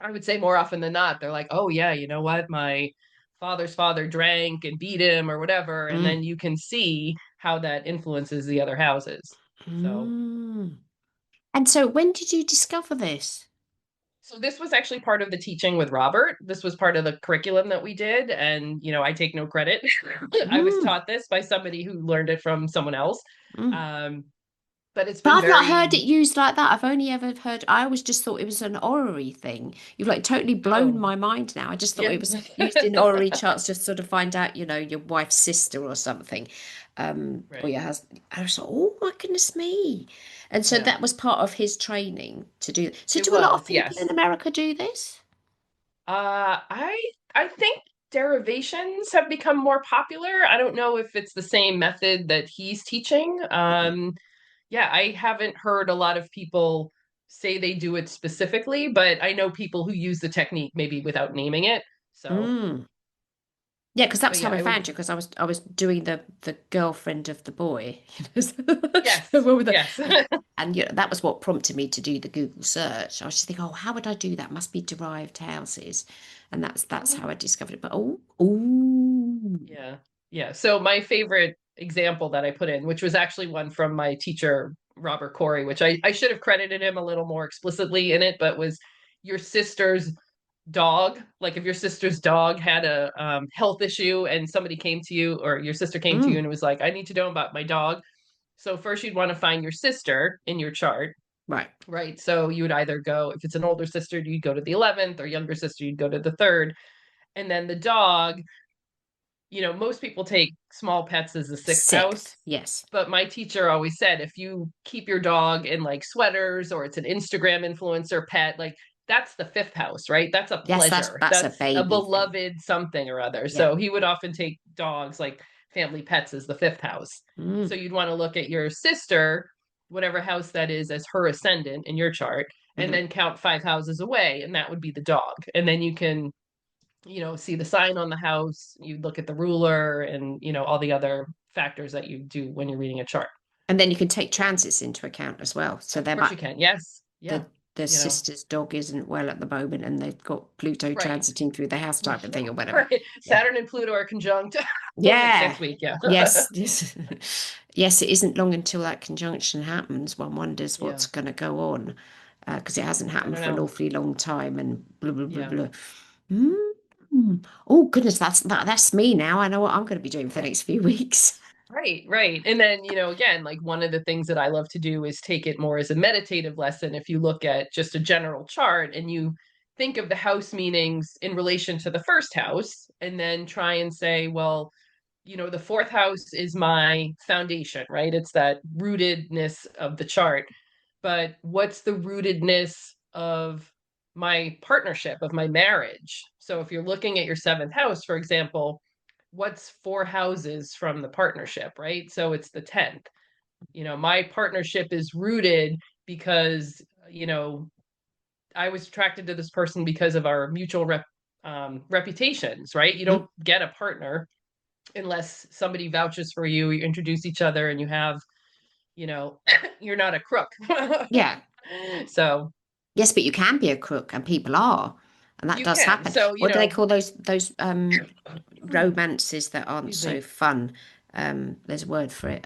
S2: I would say more often than not, they're like, oh, yeah, you know what? My father's father drank and beat him or whatever. And
S1: mm,
S2: then you can see how that influences the other houses. So,
S1: mm. And so when did you discover this?
S2: so this was actually part of the teaching with Robert. This was part of the curriculum that we did. And, I take no credit. I was
S1: Mm,
S2: taught this by somebody who learned it from someone else.
S1: mm.
S2: Um, but it's
S1: But
S2: been
S1: I've not heard
S2: very,
S1: it used like that. I've only ever heard, I always just thought it was an orrery thing. You've like totally blown
S2: oh,
S1: my mind now. I just thought
S2: yeah.
S1: it was used in orrery charts just sort of find out, your wife's sister or something. Or
S2: Right.
S1: your husband. I was like, oh my goodness me. And so
S2: Yeah.
S1: that was part of his training to do. So
S2: It
S1: do a lot of
S2: was,
S1: people in
S2: yes.
S1: America do this?
S2: I think derivations have become more popular. I don't know if it's the same method that he's teaching. Yeah, I haven't heard a lot of people say they do it specifically, but I know people who use the technique maybe without naming it. So,
S1: Mm. Yeah, because
S2: but
S1: that's how
S2: yeah,
S1: I
S2: I would.
S1: found you. Because I was doing the girlfriend of the boy,
S2: Yes,
S1: Well, with the-
S2: yes,
S1: and that was what prompted me to do the Google search. I was just thinking, oh, how would I do that? Must be derived houses, and that's how I discovered it. But oh,
S2: yeah, yeah. So my favorite example that I put in, which was actually one from my teacher Robert Corey, which I should have credited him a little more explicitly in it, but was your sister's dog. Like if your sister's dog had a health issue and somebody came to you or your sister came to you
S1: mm,
S2: and was like, I need to know about my dog. So first you'd want to find your sister in your chart,
S1: right.
S2: right? So you would either go, if it's an older sister, you'd go to the 11th, or younger sister, you'd go to the third. And then the dog, most people take small pets as the sixth
S1: Sixth,
S2: house.
S1: yes,
S2: But my teacher always said if you keep your dog in like sweaters or it's an Instagram influencer pet, like that's the fifth house, right? That's a
S1: yes. That's
S2: pleasure.
S1: that's a
S2: That's a
S1: baby thing.
S2: beloved something or other.
S1: Yeah.
S2: So he would often take dogs like family pets as the fifth house. So
S1: Mm,
S2: you'd want to look at your sister, whatever house that is, as her ascendant in your chart, and
S1: mhm.
S2: then count five houses away, and that would be the dog. And then you can see the sign on the house, you look at the ruler and, all the other factors that you do when you're reading a chart.
S1: And then you can take transits into account as well. So
S2: Of
S1: there
S2: course
S1: might
S2: you can. Yes. Yeah.
S1: the
S2: You know,
S1: sister's dog isn't well at the moment, and they've got Pluto
S2: right.
S1: transiting through the house type of thing or whatever.
S2: Right.
S1: Yeah.
S2: Saturn and Pluto are conjunct
S1: Yeah.
S2: next week. Yeah.
S1: Yes. Yes. Yes, it isn't long until that conjunction happens. One wonders
S2: Yeah.
S1: what's going to go on because it hasn't
S2: I
S1: happened
S2: don't
S1: for an
S2: know.
S1: awfully long time and blah, blah, blah,
S2: Yeah.
S1: blah. Mm. Oh, goodness, that's me now. I know what I'm going to be doing for the next few weeks.
S2: Right, right. And then, again, like one of the things that I love to do is take it more as a meditative lesson. If you look at just a general chart and you think of the house meanings in relation to the first house, and then try and say, well, the fourth house is my foundation, right? It's that rootedness of the chart. But what's the rootedness of my partnership, of my marriage? So if you're looking at your seventh house, for example, what's four houses from the partnership, right? So it's the 10th. My partnership is rooted because, I was attracted to this person because of our mutual reputations, right? You
S1: Mm.
S2: don't get a partner unless somebody vouches for you, you introduce each other, and you have, you know, you're not a crook.
S1: Yeah.
S2: So
S1: Yes, but you can be a crook, and people are, and that
S2: you
S1: does
S2: can.
S1: happen.
S2: So,
S1: What do they call those romances that aren't
S2: excuse
S1: so
S2: me.
S1: fun? There's a word for it.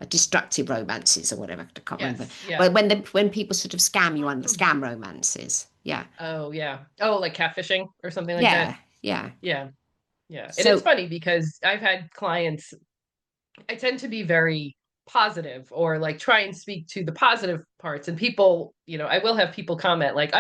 S1: Destructive romances or whatever. I can't remember.
S2: Yes. Yeah.
S1: Well, when people sort of scam you on the scam romances. Yeah.
S2: Oh, yeah. Oh, like catfishing or something like that.
S1: Yeah. Yeah.
S2: Yeah. Yeah. And it's
S1: So,
S2: funny because I've had clients, I tend to be very positive or like try and speak to the positive parts. And people, I will have people comment like,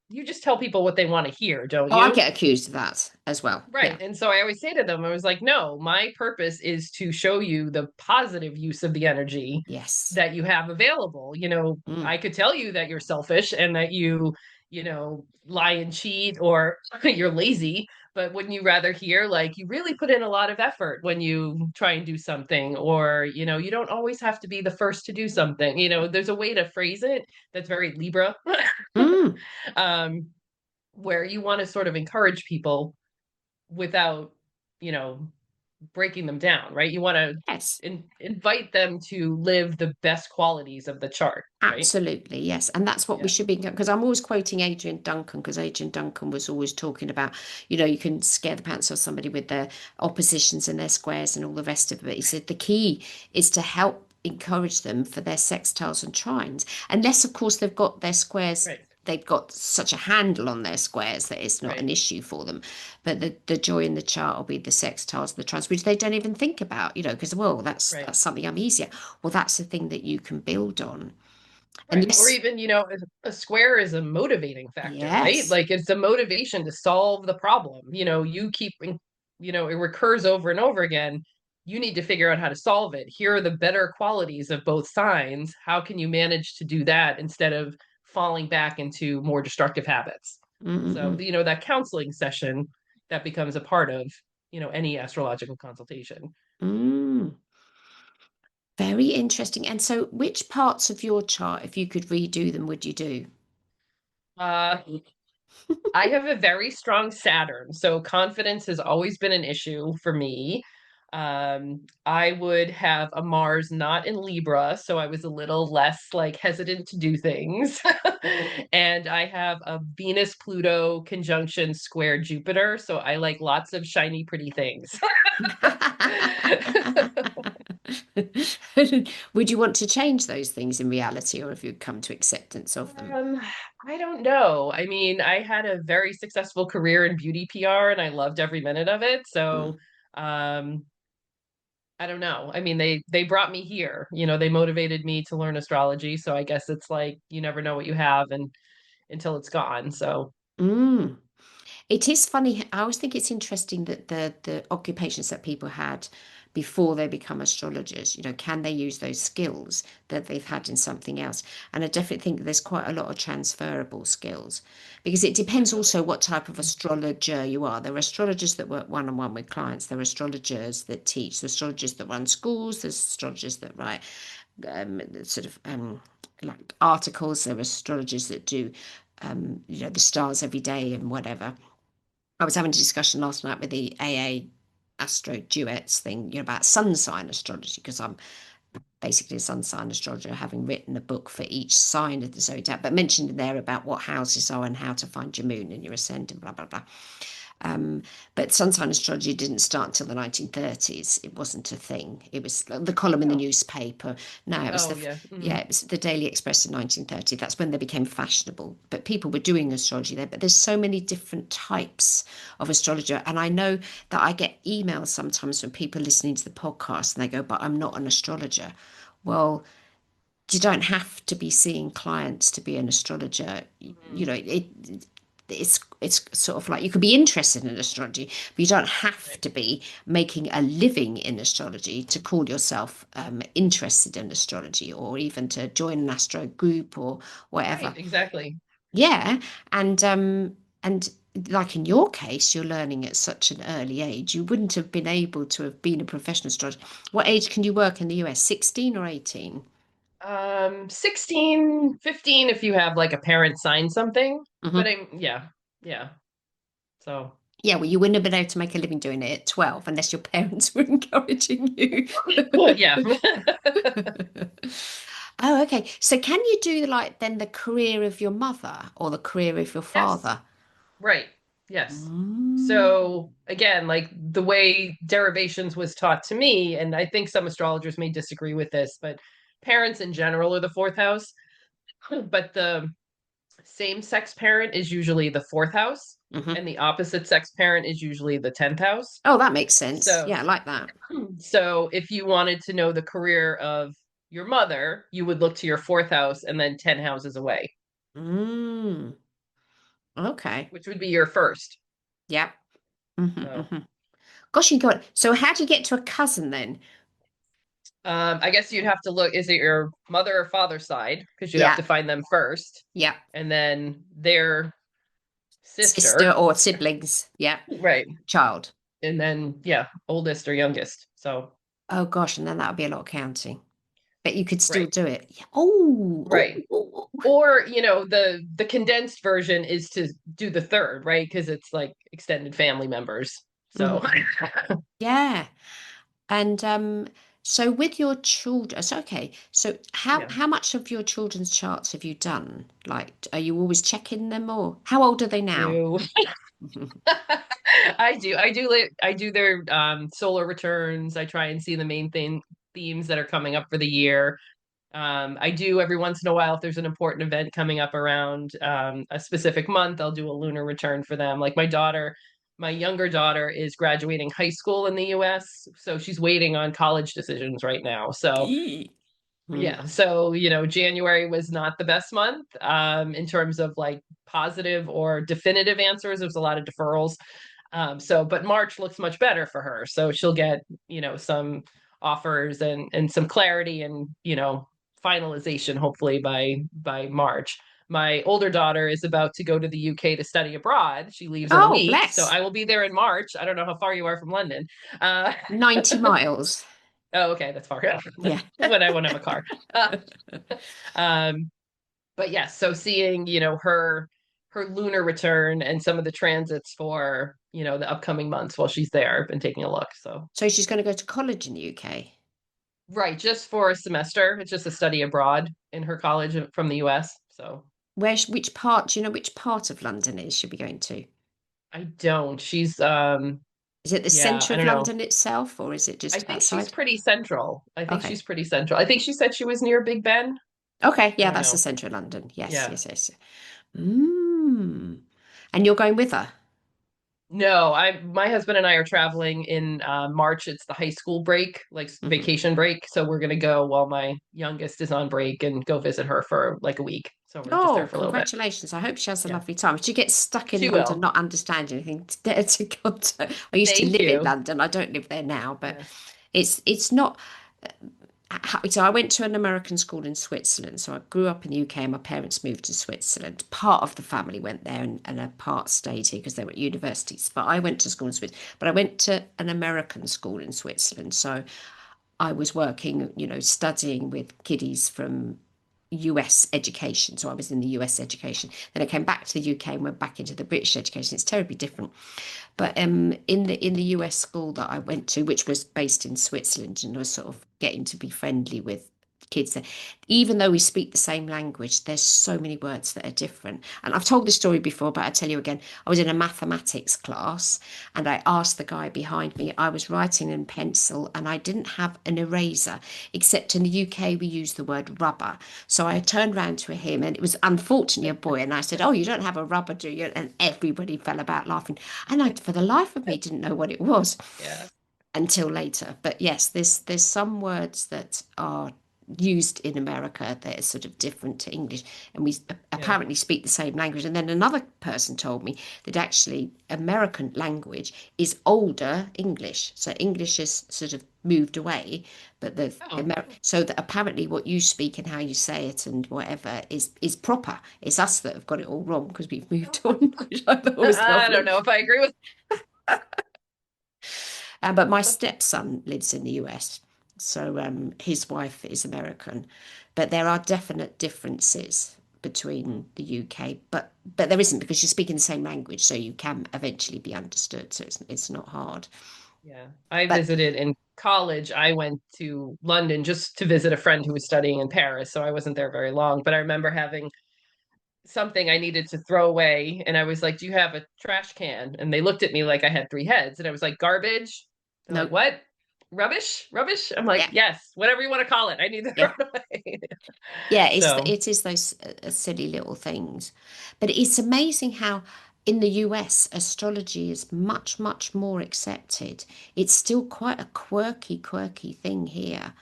S2: you just tell people what they want to hear, don't
S1: oh, I
S2: you?
S1: get accused of that as well.
S2: Right.
S1: Yeah.
S2: And so I always say to them, I was like, no, my purpose is to show you the positive use of the energy
S1: Yes.
S2: that you have available.
S1: Mm.
S2: I could tell you that you're selfish and that you lie and cheat or you're lazy, but wouldn't you rather hear like you really put in a lot of effort when you try and do something, or, you don't always have to be the first to do something. There's a way to phrase it that's very Libra,
S1: Mm.
S2: um, where you want to sort of encourage people without, you know, breaking them down, right? You want to
S1: Yes.
S2: invite them to live the best qualities of the chart, right?
S1: Absolutely, yes. And that's what we
S2: Yeah.
S1: should be, because I'm always quoting Adrian Duncan, because Adrian Duncan was always talking about, you can scare the pants off somebody with their oppositions and their squares and all the rest of it. But he said the key is to help encourage them for their sextiles and trines, unless, of course, they've got their squares.
S2: Right.
S1: They've got such a handle on their squares that it's not
S2: Right.
S1: an issue for them. But the joy in the chart will be the sextiles, the trines, which they don't even think about, because, well,
S2: Right.
S1: that's something I'm easier. Well, that's the thing that you can build on. And
S2: Right. Or
S1: yes,
S2: even, a square is a motivating factor, right?
S1: yes.
S2: Like it's a motivation to solve the problem. It recurs over and over again. You need to figure out how to solve it. Here are the better qualities of both signs. How can you manage to do that instead of falling back into more destructive habits? So,
S1: Mm-mm-mm.
S2: that counseling session that becomes a part of, any astrological consultation.
S1: Mm. Very interesting. And so, which parts of your chart, if you could redo them, would you do?
S2: Uh, I have a very strong Saturn, so confidence has always been an issue for me. I would have a Mars not in Libra, so I was a little less like hesitant to do things. And I have a Venus Pluto conjunction square Jupiter, so I like lots of shiny, pretty things.
S1: Would you want to change those things in reality, or have you come to acceptance of them?
S2: Um, I don't know. I mean, I had a very successful career in beauty PR and I loved every minute of it.
S1: Mm.
S2: So, um, I don't know. I mean, they brought me here. They motivated me to learn astrology. So I guess it's like you never know what you have and until it's gone. So,
S1: Mm. It is funny. I always think it's interesting that the occupations that people had before they become astrologers, can they use those skills that they've had in something else? And I definitely think there's quite a lot of transferable skills, because it depends
S2: definitely.
S1: also what type of astrologer you are. There are astrologers that work one-on-one with clients. There are astrologers that teach. There are astrologers that run schools. There's astrologers that write sort of like articles. There are astrologers that do the stars every day and whatever. I was having a discussion last night with the AA Astro duets thing, about sun sign astrology, because I'm basically a sun sign astrologer, having written a book for each sign of the zodiac, but mentioned in there about what houses are and how to find your moon and your ascendant, blah blah blah. But sunsign astrology didn't start until the 1930s. It wasn't a thing. It was the column in the
S2: Oh,
S1: newspaper. No, it was
S2: oh yeah.
S1: yeah, it was the Daily Express in 1930. That's when they became fashionable. But people were doing astrology there. But there's so many different types of astrologer, and I know that I get emails sometimes from people listening to the podcast, and they go, "But I'm not an astrologer." Well, you don't have to be seeing clients to be an astrologer.
S2: Mhm.
S1: It's sort of like you could be interested in astrology, but you don't have
S2: Right.
S1: to be making a living in astrology to call yourself interested in astrology, or even to join an astro group or
S2: Right,
S1: whatever.
S2: exactly.
S1: Yeah, and like in your case, you're learning at such an early age. You wouldn't have been able to have been a professional astrologer. What age can you work in the US? 16 or 18?
S2: 16, 15 if you have like a parent sign something. But
S1: Hmm.
S2: yeah, yeah. So
S1: Yeah, well, you wouldn't have been able to make a living doing it at 12 unless your parents were encouraging you.
S2: yeah.
S1: Oh, okay. So can you do like then the career of your mother or the career of your
S2: Yes.
S1: father?
S2: Right. Yes.
S1: Mm.
S2: So again, like the way derivations was taught to me, and I think some astrologers may disagree with this, but parents in general are the fourth house, but the same sex parent is usually the fourth house,
S1: Hmm.
S2: and the opposite sex parent is usually the 10th house.
S1: Oh, that makes sense.
S2: So
S1: Yeah, I like that.
S2: so if you wanted to know the career of your mother, you would look to your fourth house and then 10 houses away,
S1: Mm. Okay.
S2: which would be your first.
S1: Yeah. Hmm.
S2: So
S1: Hmm. Gosh, you got so how do you get to a cousin then?
S2: I guess you'd have to look, is it your mother or father's side? Because you'd have
S1: Yeah.
S2: to find them first,
S1: Yeah.
S2: and then their
S1: Sister
S2: sister,
S1: or siblings. Yeah.
S2: right?
S1: Child.
S2: And then, yeah, oldest or youngest. So,
S1: Oh gosh, and then that would be a lot of counting. But you could still
S2: right,
S1: do it. Yeah. Oh,
S2: right.
S1: oh, oh, oh.
S2: Or, the condensed version is to do the third, right? Because it's like extended family members. So,
S1: Mhm. Yeah. And so with your children, so okay. So how
S2: yeah.
S1: how much of your children's charts have you done? Like, are you always checking them, or how old are they now?
S2: Do I do their solar returns. I try and see the main themes that are coming up for the year. I do every once in a while if there's an important event coming up around a specific month, I'll do a lunar return for them. Like my younger daughter is graduating high school in the US, so she's waiting on college decisions right now. So
S1: Eee. Mm.
S2: yeah, so January was not the best month in terms of like positive or definitive answers. There's a lot of deferrals. But March looks much better for her. So she'll get, some offers and some clarity and, finalization hopefully by March. My older daughter is about to go to the UK to study abroad. She leaves in a
S1: Oh,
S2: week, so
S1: bless.
S2: I will be there in March. I don't know how far you are from London. Uh,
S1: 90 miles.
S2: oh, okay, that's far.
S1: Yeah.
S2: When I won't have a car. Uh, um, but yes, so seeing, her lunar return and some of the transits for, the upcoming months while she's there. I've been taking a look. So
S1: So she's going to go to college in the UK.
S2: right, just for a semester. It's just a study abroad in her college from the US. So
S1: Which part, do you know which part of London is she'll be going to?
S2: I don't. She's
S1: Is it the
S2: yeah,
S1: centre
S2: I
S1: of
S2: don't know.
S1: London itself, or is it
S2: I
S1: just
S2: think she's
S1: outside?
S2: pretty central. I think
S1: Okay.
S2: she's pretty central. I think she said she was near Big Ben.
S1: Okay,
S2: I
S1: yeah,
S2: don't
S1: that's the
S2: know.
S1: centre of London. Yes,
S2: Yeah.
S1: yes, yes. Mm. And you're going with her?
S2: No, my husband and I are traveling in March. It's the high school break, like
S1: Hmm.
S2: vacation break. So we're gonna go while my youngest is on break and go visit her for like a week. So we're just there
S1: Oh,
S2: for a little bit.
S1: congratulations. I hope she has a
S2: Yeah,
S1: lovely time. She gets stuck in
S2: she
S1: London,
S2: will.
S1: not understanding anything. To God, I used to
S2: Thank
S1: live in
S2: you.
S1: London. I don't live there now, but
S2: Yeah.
S1: it's not. So I went to an American school in Switzerland. So I grew up in the UK and my parents moved to Switzerland. Part of the family went there and a part stayed here because they were at universities. But I went to school in Switzerland. But I went to an American school in Switzerland. So I was working, studying with kiddies from US education. So I was in the US education. Then I came back to the UK and went back into the British education. It's terribly different. But in the US school that I went to, which was based in Switzerland, and I was sort of getting to be friendly with kids there. Even though we speak the same language, there's so many words that are different. And I've told this story before, but I'll tell you again. I was in a mathematics class and I asked the guy behind me, I was writing in pencil and I didn't have an eraser, except in the UK we use the word rubber. So I turned round to him and it was unfortunately a boy. And I said, oh, you don't have a rubber, do you? And everybody fell about laughing. And I, for the life of me, didn't know what it was
S2: Yeah.
S1: until later. But yes, there's some words that are used in America that are sort of different to English, and we
S2: Yeah.
S1: apparently speak the same language. And then another person told me that actually American language is older English, so English has sort of moved away, but
S2: Oh.
S1: so that apparently what you speak and how you say it and whatever is proper. It's us that have got it all wrong because we've moved on, which I thought was
S2: I don't
S1: lovely.
S2: know if I agree with.
S1: But my stepson lives in the US, so his wife is American. But there are definite differences between the UK, but there isn't because you're speaking the same language, so you can eventually be understood. So it's not hard.
S2: Yeah. I
S1: But
S2: visited in college. I went to London just to visit a friend who was studying in Paris, so I wasn't there very long. But I remember having something I needed to throw away, and I was like, "Do you have a trash can?" And they looked at me like I had three heads, and I was like, "Garbage." They're like,
S1: no,
S2: "What? Rubbish? Rubbish?" I'm like,
S1: yeah,
S2: "Yes, whatever you want to call it. I need to throw
S1: yeah.
S2: it away."
S1: Yeah,
S2: So,
S1: it is those silly little things, but it's amazing how in the US astrology is much more accepted. It's still quite a quirky thing here.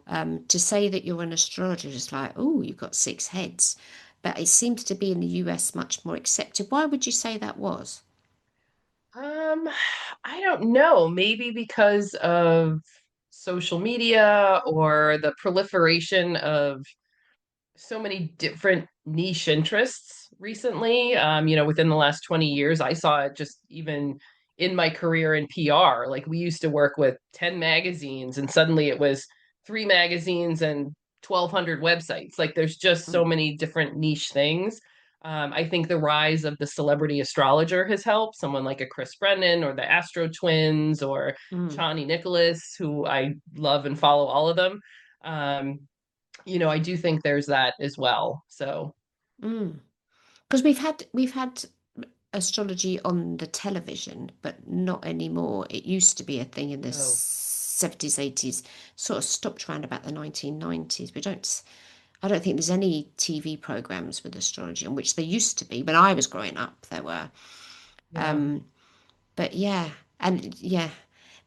S1: To say that you're an astrologer is like, oh, you've got six heads, but it seems to be in the US much more accepted. Why would you say that was?
S2: um, I don't know. Maybe because of social media or the proliferation of so many different niche interests recently. Within the last 20 years, I saw it just even in my career in PR. Like we used to work with 10 magazines and suddenly it was three magazines and 1,200 websites. Like there's just so
S1: Mm,
S2: many different niche things. I think the rise of the celebrity astrologer has helped. Someone like a Chris Brennan or the Astro twins or
S1: mm,
S2: Chani Nicholas, who I love and follow all of them. I do think there's that as well. So,
S1: mm. Because we've had astrology on the television, but not anymore. It used to be a thing in the
S2: oh,
S1: 70s, 80s, sort of stopped around about the 1990s. I don't think there's any TV programs with astrology, on which there used to be. When I was growing up, there were.
S2: yeah.
S1: Um, but yeah, and yeah.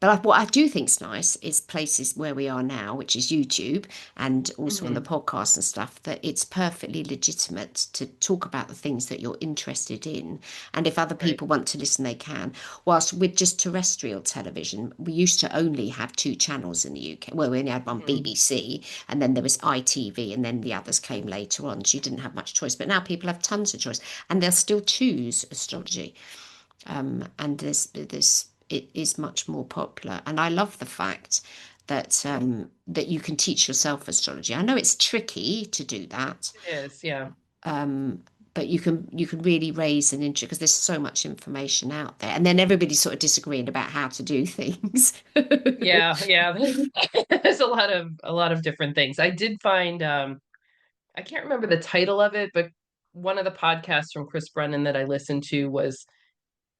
S1: But what I do think's nice is places where we are now, which is YouTube and also on the
S2: Hmm.
S1: podcast and stuff, that it's perfectly legitimate to talk about the things that you're interested in. And if other
S2: Right.
S1: people want to listen, they can. Whilst with just terrestrial television, we used to only have two channels in the UK. Well, we only had one
S2: Hmm.
S1: BBC, and then there was ITV, and then the others came later on. So you didn't have much choice. But now people have tons of choice, and they'll still choose astrology. And there's it is much more popular. And I love the fact that that you can teach yourself astrology. I know it's tricky to do that,
S2: It is. Yeah.
S1: but you can really raise an interest because there's so much information out there, and then everybody's sort of disagreeing about how to do things.
S2: Yeah. Yeah. There's a lot of different things. I did find I can't remember the title of it, but one of the podcasts from Chris Brennan that I listened to was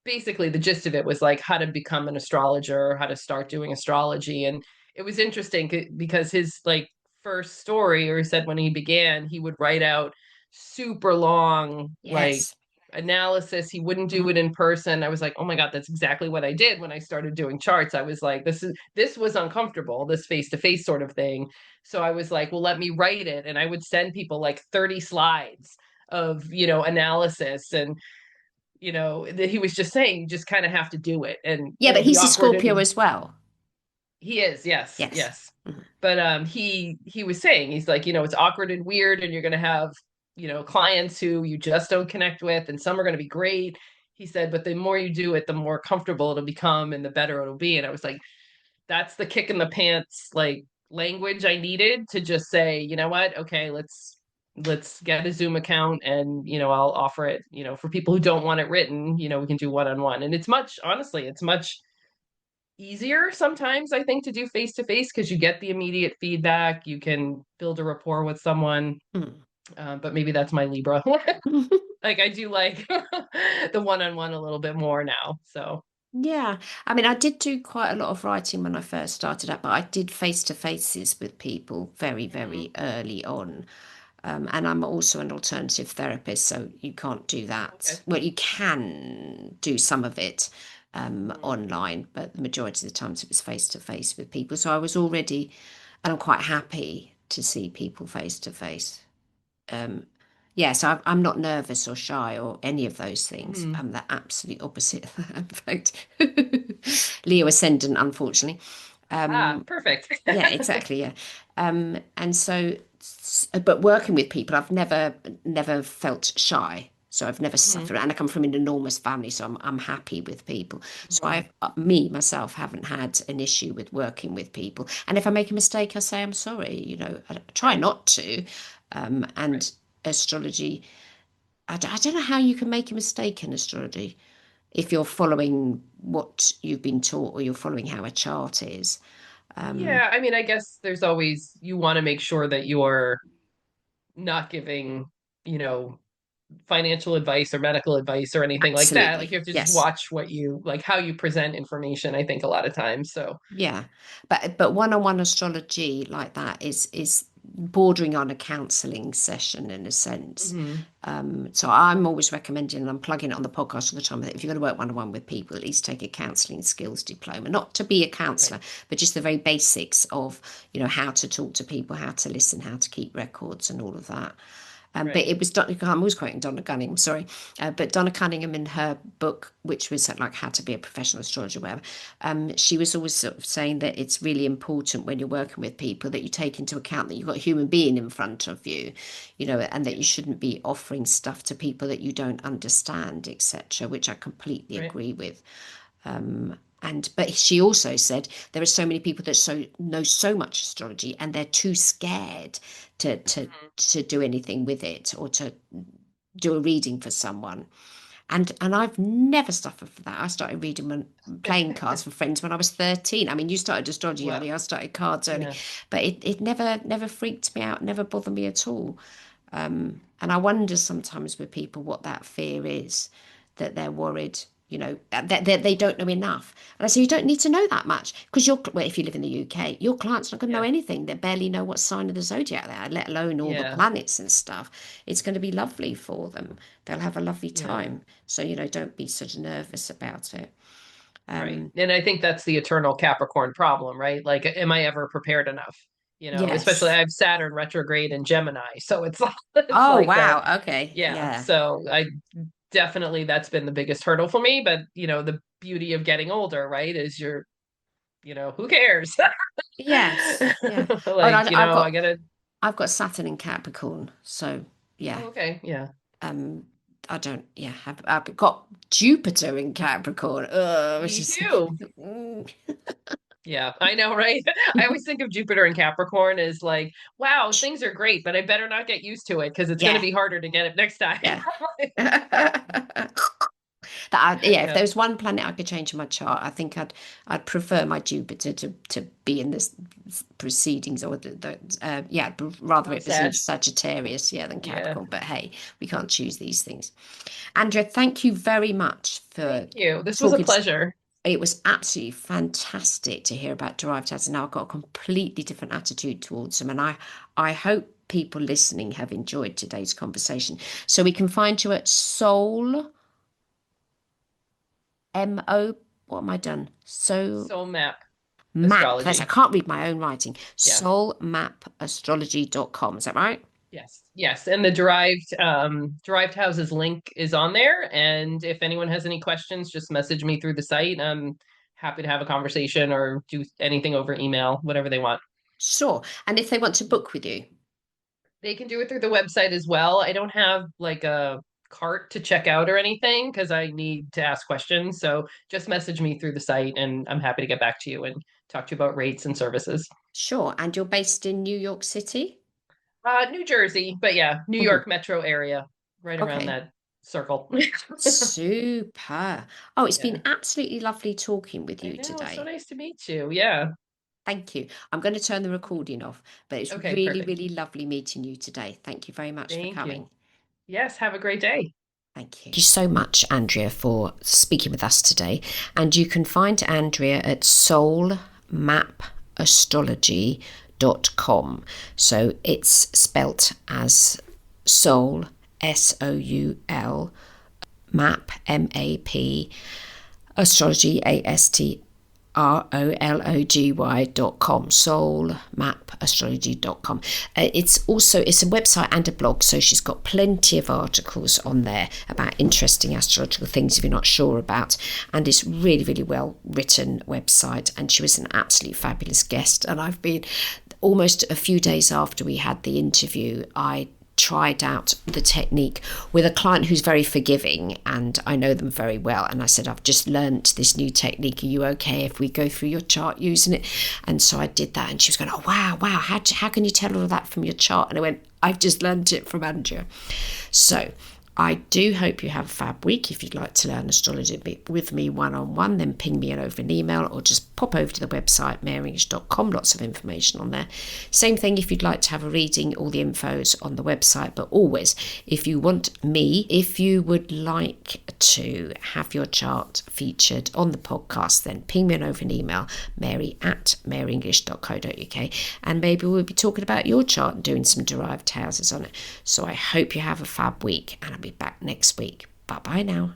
S2: basically the gist of it was like how to become an astrologer, how to start doing astrology. And it was interesting because his like first story, or he said when he began, he would write out super long like
S1: Yes.
S2: analysis. He wouldn't do
S1: Mhm.
S2: it in person. I was like, oh my God, that's exactly what I did when I started doing charts. I was like, this was uncomfortable, this face-to-face sort of thing. So I was like, well, let me write it. And I would send people like 30 slides of analysis. And that he was just saying you just kind of have to do it, and
S1: Yeah,
S2: it'll
S1: but
S2: be
S1: he's a
S2: awkward.
S1: Scorpio
S2: And
S1: as well.
S2: he is, yes,
S1: Yes.
S2: yes.
S1: Mhm.
S2: But he was saying, he's like, it's awkward and weird, and you're going to have clients who you just don't connect with, and some are going to be great. He said, but the more you do it, the more comfortable it'll become and the better it'll be. And I was like, that's the kick in the pants like language I needed to just say, you know what, okay, let's get a Zoom account, and I'll offer it, for people who don't want it written, we can do one-on-one. And it's much, honestly, it's much easier sometimes, I think, to do face to face because you get the immediate feedback. You can build a rapport with someone.
S1: Mm.
S2: But maybe that's my Libra. Like I do like the one-on-one a little bit more now. So,
S1: Yeah, I mean, I did do quite a lot of writing when I first started out, but I did face to faces with people very,
S2: mhm.
S1: very early on. And I'm also an alternative therapist, so you can't do that.
S2: Okay.
S1: Well, you can do some of it
S2: Mhm.
S1: online, but the majority of the times it was face to face with people. So I was already, and I'm quite happy to see people face to face. Yeah, so I'm not nervous or shy or any of those things.
S2: Mhm.
S1: I'm the absolute opposite of that, in fact. Leo ascendant, unfortunately.
S2: Ah, perfect.
S1: Yeah, exactly. Yeah. And so, but working with people, I've never felt shy. So I've never
S2: Mhm.
S1: suffered, and I come from an enormous family, so I'm happy with people. So
S2: Mhm.
S1: me myself haven't had an issue with working with people. And if I make a mistake, I say I'm sorry. I try
S2: Right.
S1: not to.
S2: Right.
S1: And astrology, I don't know how you can make a mistake in astrology if you're following what you've been taught or you're following how a chart is.
S2: Yeah, I mean, I guess there's always you want to make sure that you're not giving, you know, financial advice or medical advice or anything like that. Like you
S1: Absolutely.
S2: have to just
S1: Yes.
S2: watch what you like how you present information, I think a lot of times. So,
S1: Yeah. But one-on-one astrology like that is bordering on a counselling session in a sense.
S2: mhm.
S1: So I'm always recommending, and I'm plugging it on the podcast all the time, that if you're going to work one-on-one with people, at least take a counselling skills diploma. Not to be a
S2: Right.
S1: counsellor, but just the very basics of, how to talk to people, how to listen, how to keep records and all of that. But
S2: Right.
S1: it was I'm always quoting Donna Cunningham, sorry, but Donna Cunningham in her book, which was like How to Be a Professional Astrologer, whatever, she was always sort of saying that it's really important when you're working with people that you take into account that you've got a human being in front of you, and that
S2: Yeah.
S1: you shouldn't be offering stuff to people that you don't understand, etc., which I completely
S2: Right.
S1: agree with. But she also said there are so many people that know so much astrology and they're too scared to to
S2: Mhm.
S1: to do anything with it or to do a reading for someone. And I've never suffered for that. I started reading playing cards for friends when I was 13. I mean, you started astrology
S2: Well,
S1: early, I started cards early,
S2: yeah.
S1: but it never freaked me out, never bothered me at all. And I wonder sometimes with people what that fear is, that they're worried, that they don't know enough. And I say, you don't need to know that much because well, if you live in the UK, your client's not going to know
S2: Yeah.
S1: anything. They barely know what sign of the zodiac they are, let alone all the
S2: Yeah.
S1: planets and stuff. It's going to be lovely for them. They'll have a lovely
S2: Yeah.
S1: time. So, don't be such nervous about it.
S2: Right. And I think that's the eternal Capricorn problem, right? Like, am I ever prepared enough? Especially I
S1: Yes.
S2: have Saturn retrograde in Gemini. So it's like it's
S1: Oh,
S2: like
S1: wow. Okay.
S2: yeah.
S1: Yeah.
S2: So I definitely that's been the biggest hurdle for me. But the beauty of getting older, right, is who cares?
S1: Yes. Yeah. Oh, and
S2: Like, I gotta
S1: I've got Saturn in Capricorn, so yeah.
S2: oh, okay, yeah.
S1: Um, I don't. Yeah, I've got Jupiter in Capricorn. Which
S2: Me
S1: is
S2: too. Yeah, I know, right? I always think of Jupiter and Capricorn as like, wow, things are great, but I better not get used to it because it's going to
S1: yeah,
S2: be harder to get it next time.
S1: yeah. Yeah, if
S2: Yeah,
S1: there was one planet I could change in my chart, I think I'd prefer my Jupiter to be in this proceedings or yeah, rather
S2: oh,
S1: it was in
S2: Sag.
S1: Sagittarius, yeah, than
S2: Yeah,
S1: Capricorn. But hey, we can't choose these things. Andrea, thank you very much
S2: thank
S1: for
S2: you. This was a
S1: talking.
S2: pleasure.
S1: It was absolutely fantastic to hear about derived houses. Now I've got a completely different attitude towards them, and I hope people listening have enjoyed today's conversation. So we can find you at Soul MO. What am I done? So
S2: Soul map
S1: map. That's I
S2: astrology.
S1: can't read my own writing.
S2: Yeah.
S1: Soulmapastrology.com. Is that right?
S2: Yes. Yes. And the derived houses link is on there. And if anyone has any questions, just message me through the site. I'm happy to have a conversation or do anything over email, whatever they want.
S1: Sure. And if they want to book with you,
S2: They can do it through the website as well. I don't have like a cart to check out or anything because I need to ask questions. So just message me through the site and I'm happy to get back to you and talk to you about rates and services.
S1: sure. And you're based in New York City?
S2: New Jersey, but yeah, New
S1: Mhm.
S2: York metro area, right around
S1: Okay.
S2: that. circle.
S1: Super. Oh, it's
S2: Yeah.
S1: been absolutely lovely talking with
S2: I
S1: you
S2: know. So
S1: today.
S2: nice to meet you. Yeah.
S1: Thank you. I'm going to turn the recording off, but it's
S2: Okay,
S1: really,
S2: perfect.
S1: really lovely meeting you today. Thank you very much for
S2: Thank you.
S1: coming.
S2: Yes, have a great day.
S1: Thank you. Thank you so much, Andrea, for speaking with us today. And you can find Andrea at soulmapastrology.com. So it's spelt as soul, SOUL, map, MAP, astrology, astrology.com, soulmapastrology.com. It's a website and a blog, so she's got plenty of articles on there about interesting astrological things if you're not sure about, and it's really, really well written website. And she was an absolutely fabulous guest, and I've been almost a few days after we had the interview, I tried out the technique with a client who's very forgiving, and I know them very well, and I said, I've just learnt this new technique, are you okay if we go through your chart using it? And so I did that, and she was going, oh wow, how can you tell all of that from your chart? And I went, I've just learnt it from Andrea. So I do hope you have a fab week. If you'd like to learn astrology with me one-on-one, then ping me over an email or just pop over to the website maryenglish.com. Lots of information on there. Same thing if you'd like to have a reading, all the info's on the website. But always, if you would like to have your chart featured on the podcast, then ping me over an email, mary@maryenglish.co.uk, and maybe we'll be talking about your chart and doing some derived houses on it. So I hope you have a fab week, and I'll be back next week. Bye bye now.